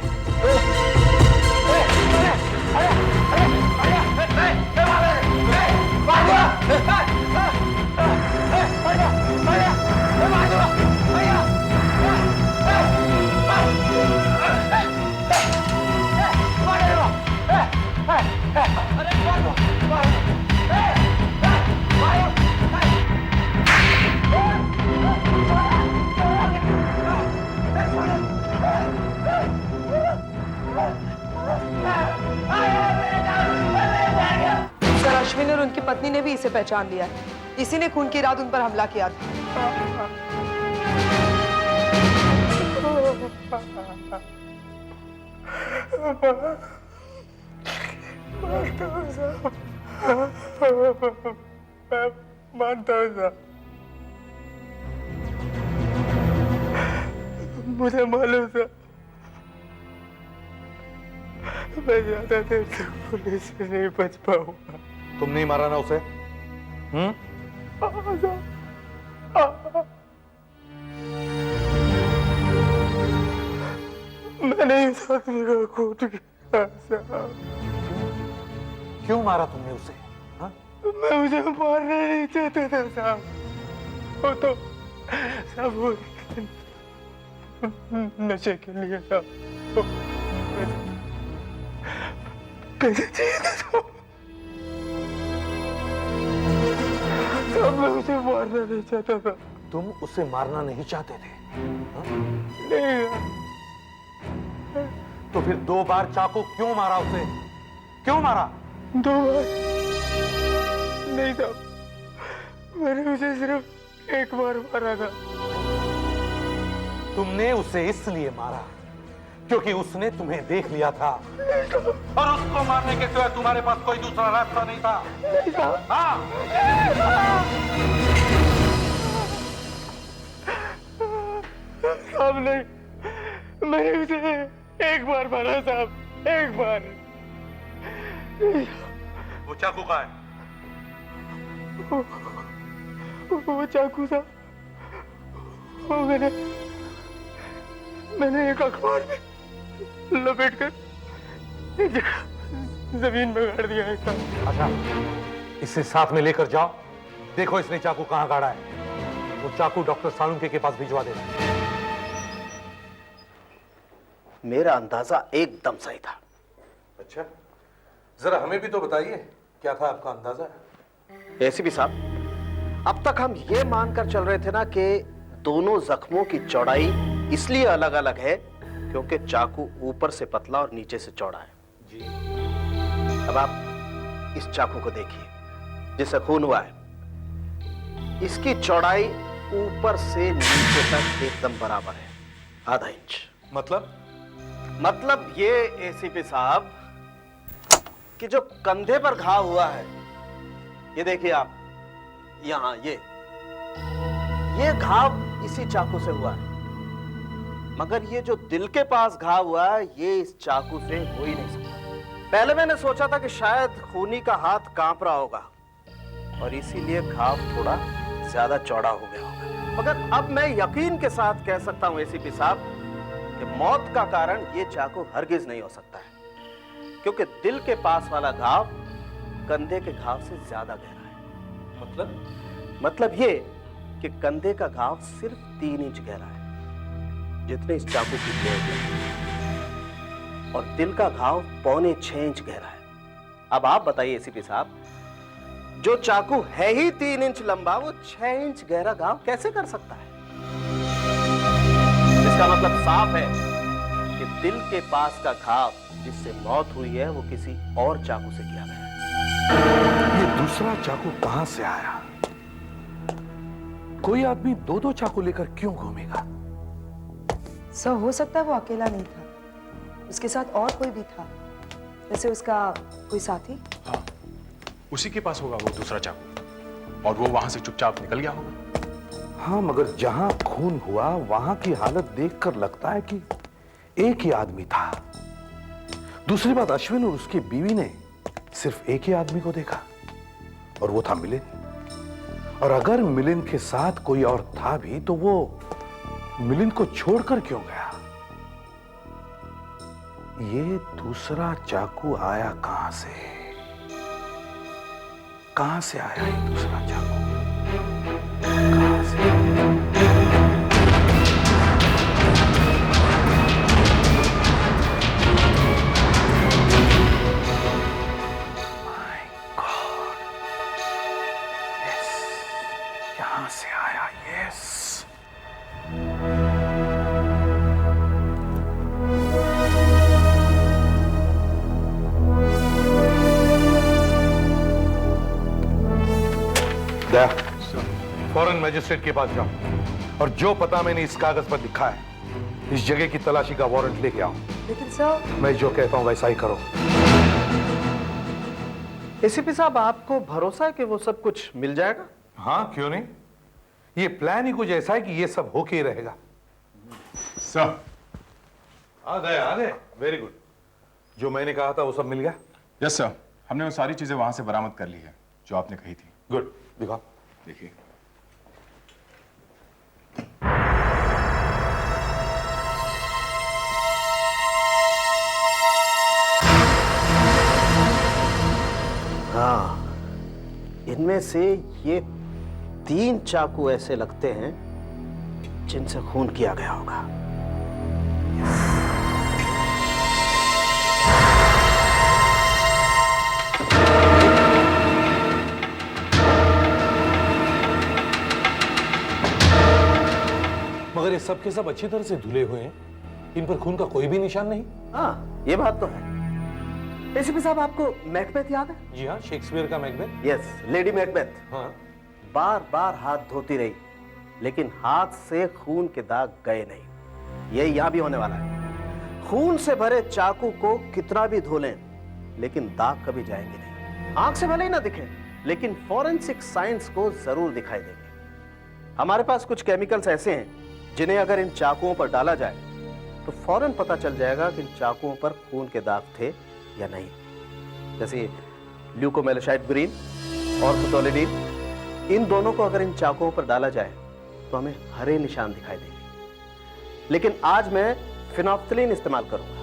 सर, अश्विन और उनकी पत्नी ने भी इसे पहचान लिया है। इसी ने खून की रात उन पर हमला किया था। मानता हूँ साहब, मुझे मालूम था मैं ज्यादा देर तक पुलिस से नहीं बच पाऊंगा। तुम नहीं मारा ना उसे? मैंने इस आदमी को कूट किया साहब। क्यों मारा तुमने उसे? मैं मुझे मारना नहीं चाहता था साहब। वो तो सब वो नशे के लिए था। पैसे चाहिए था साहब। मैं उसे मारना नहीं चाहता था। तुम उसे मारना नहीं चाहते थे? नहीं। तो फिर 2 बार चाकू क्यों मारा उसे? क्यों मारा? 2 बार नहीं साहब, मैंने उसे सिर्फ 1 बार मारा था। तुमने उसे इसलिए मारा क्योंकि उसने तुम्हें देख लिया था और उसको मारने के सिवा तुम्हारे पास कोई दूसरा रास्ता नहीं था। हाँ। साहब नहीं, मैंने उसे 1 बार मारा साहब, 1 बार। वो चाकू कहाँ है? वो चाकू साहब, वो मैंने एक अखबार में लपेटकर एक जगह जमीन में गाड़ दिया है साहब। अच्छा, इसे साथ में लेकर जाओ, देखो इसने चाकू कहाँ गाड़ा है। वो चाकू डॉक्टर सालुंके के पास भिजवा देना। मेरा अंदाजा एकदम सही था। अच्छा, जरा हमें भी तो बताइए, क्या था आपका अंदाजा? एसीपी साहब, अब तक हम ये मानकर चल रहे थे ना कि दोनों जख्मों की चौड़ाई इसलिए अलग अलग है क्योंकि चाकू ऊपर से पतला और नीचे से चौड़ा है। जी। अब आप इस चाकू को देखिए, जिससे खून हुआ है, इसकी चौड़ाई ऊपर से नीचे तक एकदम बराबर है, आधा इंच। मतलब ये एसीपी साहब कि जो कंधे पर घाव हुआ है, ये देखिए आप, यहां ये घाव इसी चाकू से हुआ है। मगर ये जो दिल के पास घाव हुआ ये इस चाकू से हो ही नहीं सकता। पहले मैंने सोचा था कि शायद खूनी का हाथ कांप रहा होगा और इसीलिए घाव थोड़ा ज्यादा चौड़ा हो गया होगा, मगर अब मैं यकीन के साथ कह सकता हूं एसीपी साहब कि मौत का कारण ये चाकू हरगिज नहीं हो सकता है, क्योंकि दिल के पास वाला घाव कंधे के घाव से ज्यादा गहरा है। मतलब ये कि कंधे का घाव सिर्फ 3 इंच गहरा है, जितने इस चाकू की ब्लेड है, और दिल का घाव 5.25 इंच गहरा है। अब आप बताइए एसीपी साहब, जो चाकू है ही 3 इंच लंबा वो 6 इंच गहरा घाव कैसे कर सकता है? इसका मतलब साफ है कि दिल के पास का घाव जिससे मौत हुई है वो किसी और चाकू से किया गया है। ये दूसरा चाकू कहां से आया? कोई आदमी 2-2 चाकू लेकर क्यों घूमेगा? सर हो सकता है वो अकेला नहीं था, उसके साथ और कोई भी था, जैसे उसका कोई साथी। हाँ, उसी के पास होगा वो दूसरा चाकू और वो वहां से चुपचाप निकल गया होगा। हाँ, मगर जहां खून हुआ वहां की हालत देखकर लगता है कि एक ही आदमी था। दूसरी बात, अश्विन और उसकी बीवी ने सिर्फ एक ही आदमी को देखा और वो था मिलिंद। और अगर मिलिंद के साथ कोई और था भी तो वो मिलिंद को छोड़कर क्यों गया? ये दूसरा चाकू आया कहां से? कहां से आया ये दूसरा चाकू? कहां से? यहां से आया। यस, दया, फौरन मजिस्ट्रेट के पास जाओ और जो पता मैंने इस कागज पर लिखा है, इस जगह की तलाशी का वारंट लेके आओ। लेकिन सर, मैं जो कहता हूं वैसा ही करो। एसीपी साहब, आपको भरोसा है कि वो सब कुछ मिल जाएगा? हाँ, क्यों नहीं। ये प्लान ही कुछ ऐसा है कि ये सब होके ही रहेगा। सर, आ गए। Very good. जो मैंने कहा था वो सब मिल गया? यस सर, हमने वो सारी चीजें वहां से बरामद कर ली है जो आपने कही थी। गुड, दिखाओ। देखिए, हाँ, इनमें से ये 3 चाकू ऐसे लगते हैं जिनसे खून किया गया होगा। मगर ये सब के सब अच्छी तरह से धुले हुए हैं, इन पर खून का कोई भी निशान नहीं। हाँ, ये बात तो है। एसीपी साहब, आपको मैकबेथ याद है? जी हाँ, शेक्सपियर का मैकबेथ। Yes, lady Macbeth. हाँ। बार बार हाथ धोती रही, लेकिन हाथ से खून के दाग गए नहीं। यही यहां भी होने वाला है। खून से भरे चाकू को कितना भी धो लें, लेकिन दाग कभी जाएंगे नहीं। आंख से भले ही ना दिखे, लेकिन फॉरेंसिक साइंस को जरूर दिखाई देंगे। हमारे पास कुछ केमिकल्स ऐसे हैं जिन्हें अगर इन चाकुओं पर डाला जाए तो फौरन पता चल जाएगा कि इन चाकुओं पर खून के दाग थे या नहीं। जैसे ल्यूकोमेलासाइड ग्रीन और फुटोलिडीन, इन दोनों को अगर इन चाकुओं पर डाला जाए तो हमें हरे निशान दिखाई देंगे। लेकिन आज मैं फिनोफ्थलीन इस्तेमाल करूंगा।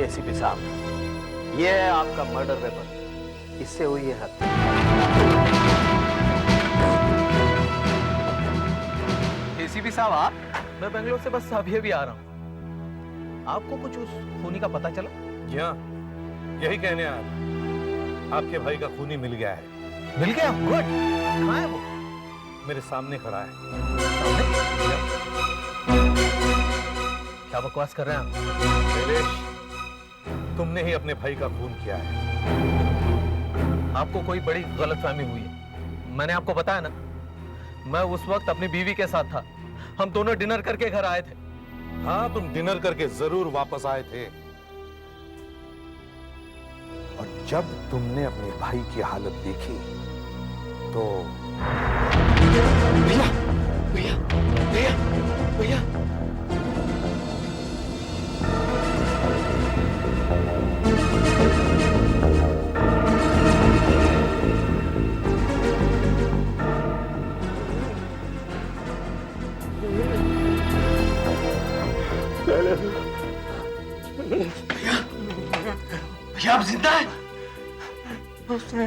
लीजिए एसीपी साहब, ये है आपका मर्डर वेपन, इससे हुई है हत्या। एसीपी साहब आप? मैं बेंगलोर से बस अभी आ रहा हूँ। आपको कुछ उस खूनी का पता चला? जी हाँ, यही कहने आया था। आपके भाई का खूनी मिल गया है। मिल गया? गुड। कहाँ है वो? मेरे सामने खड़ा है। क्या बकवास कर रहे हैं आप? शैलेश, तुमने ही अपने भाई का खून किया है। आपको कोई बड़ी गलतफहमी हुई है। मैंने आपको बताया ना, मैं उस वक्त अपनी बीवी के साथ था। हम दोनों डिनर करके घर आए थे। हाँ, तुम डिनर करके जरूर वापस आए थे। और जब तुमने अपने भाई की हालत देखी तो भैया भैया भैया भैया भैया आप जिंदा है? उसने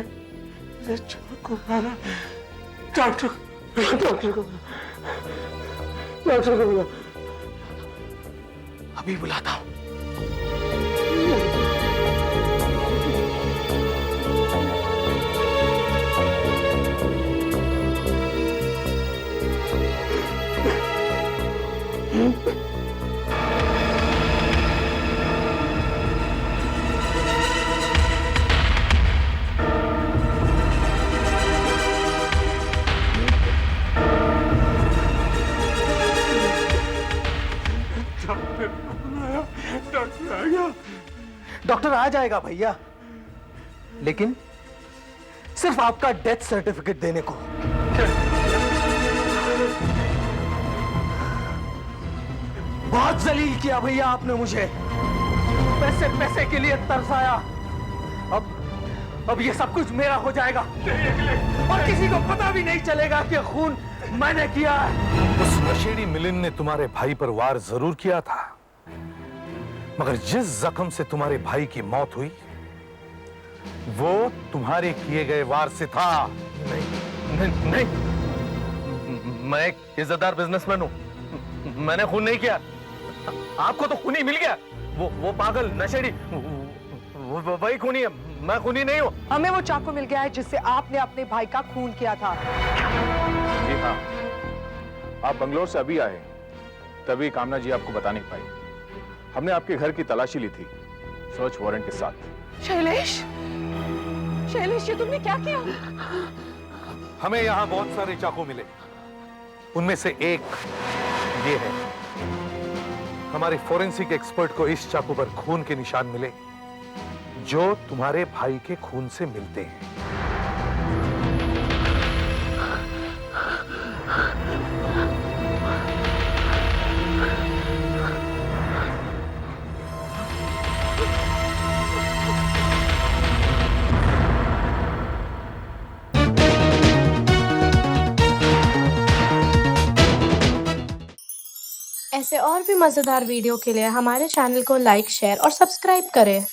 चाकू मारा। डॉक्टर को बुला। अभी बुलाता हूँ। डॉक्टर आ जाएगा भैया, लेकिन सिर्फ आपका डेथ सर्टिफिकेट देने को। बहुत जलील किया भैया आपने मुझे, पैसे पैसे के लिए तरसाया। अब ये सब कुछ मेरा हो जाएगा और किसी को पता भी नहीं चलेगा कि खून मैंने किया है। उस नशेड़ी मिलिंद ने तुम्हारे भाई पर वार जरूर किया था, मगर जिस जख्म से तुम्हारे भाई की मौत हुई वो तुम्हारे किए गए वार से था। नहीं, मैं एक इज्जतदार बिजनेसमैन हूं। मैंने खून नहीं किया। आपको तो खूनी मिल गया। वो पागल नशेड़ी वही खूनी है, मैं खूनी नहीं हूं। हमें वो चाकू मिल गया है जिससे आपने अपने भाई का खून किया था। जी हाँ, आप बंगलोर से अभी आए, तभी कामना जी आपको बता नहीं पाई। हमने आपके घर की तलाशी ली थी, सर्च वारंट के साथ। शैलेश, शैलेश, ये तुमने क्या किया? हमें यहाँ बहुत सारे चाकू मिले, उनमें से एक ये है। हमारे फोरेंसिक एक्सपर्ट को इस चाकू पर खून के निशान मिले जो तुम्हारे भाई के खून से मिलते हैं। ऐसे और भी मज़ेदार वीडियो के लिए हमारे चैनल को लाइक, शेयर और सब्सक्राइब करें।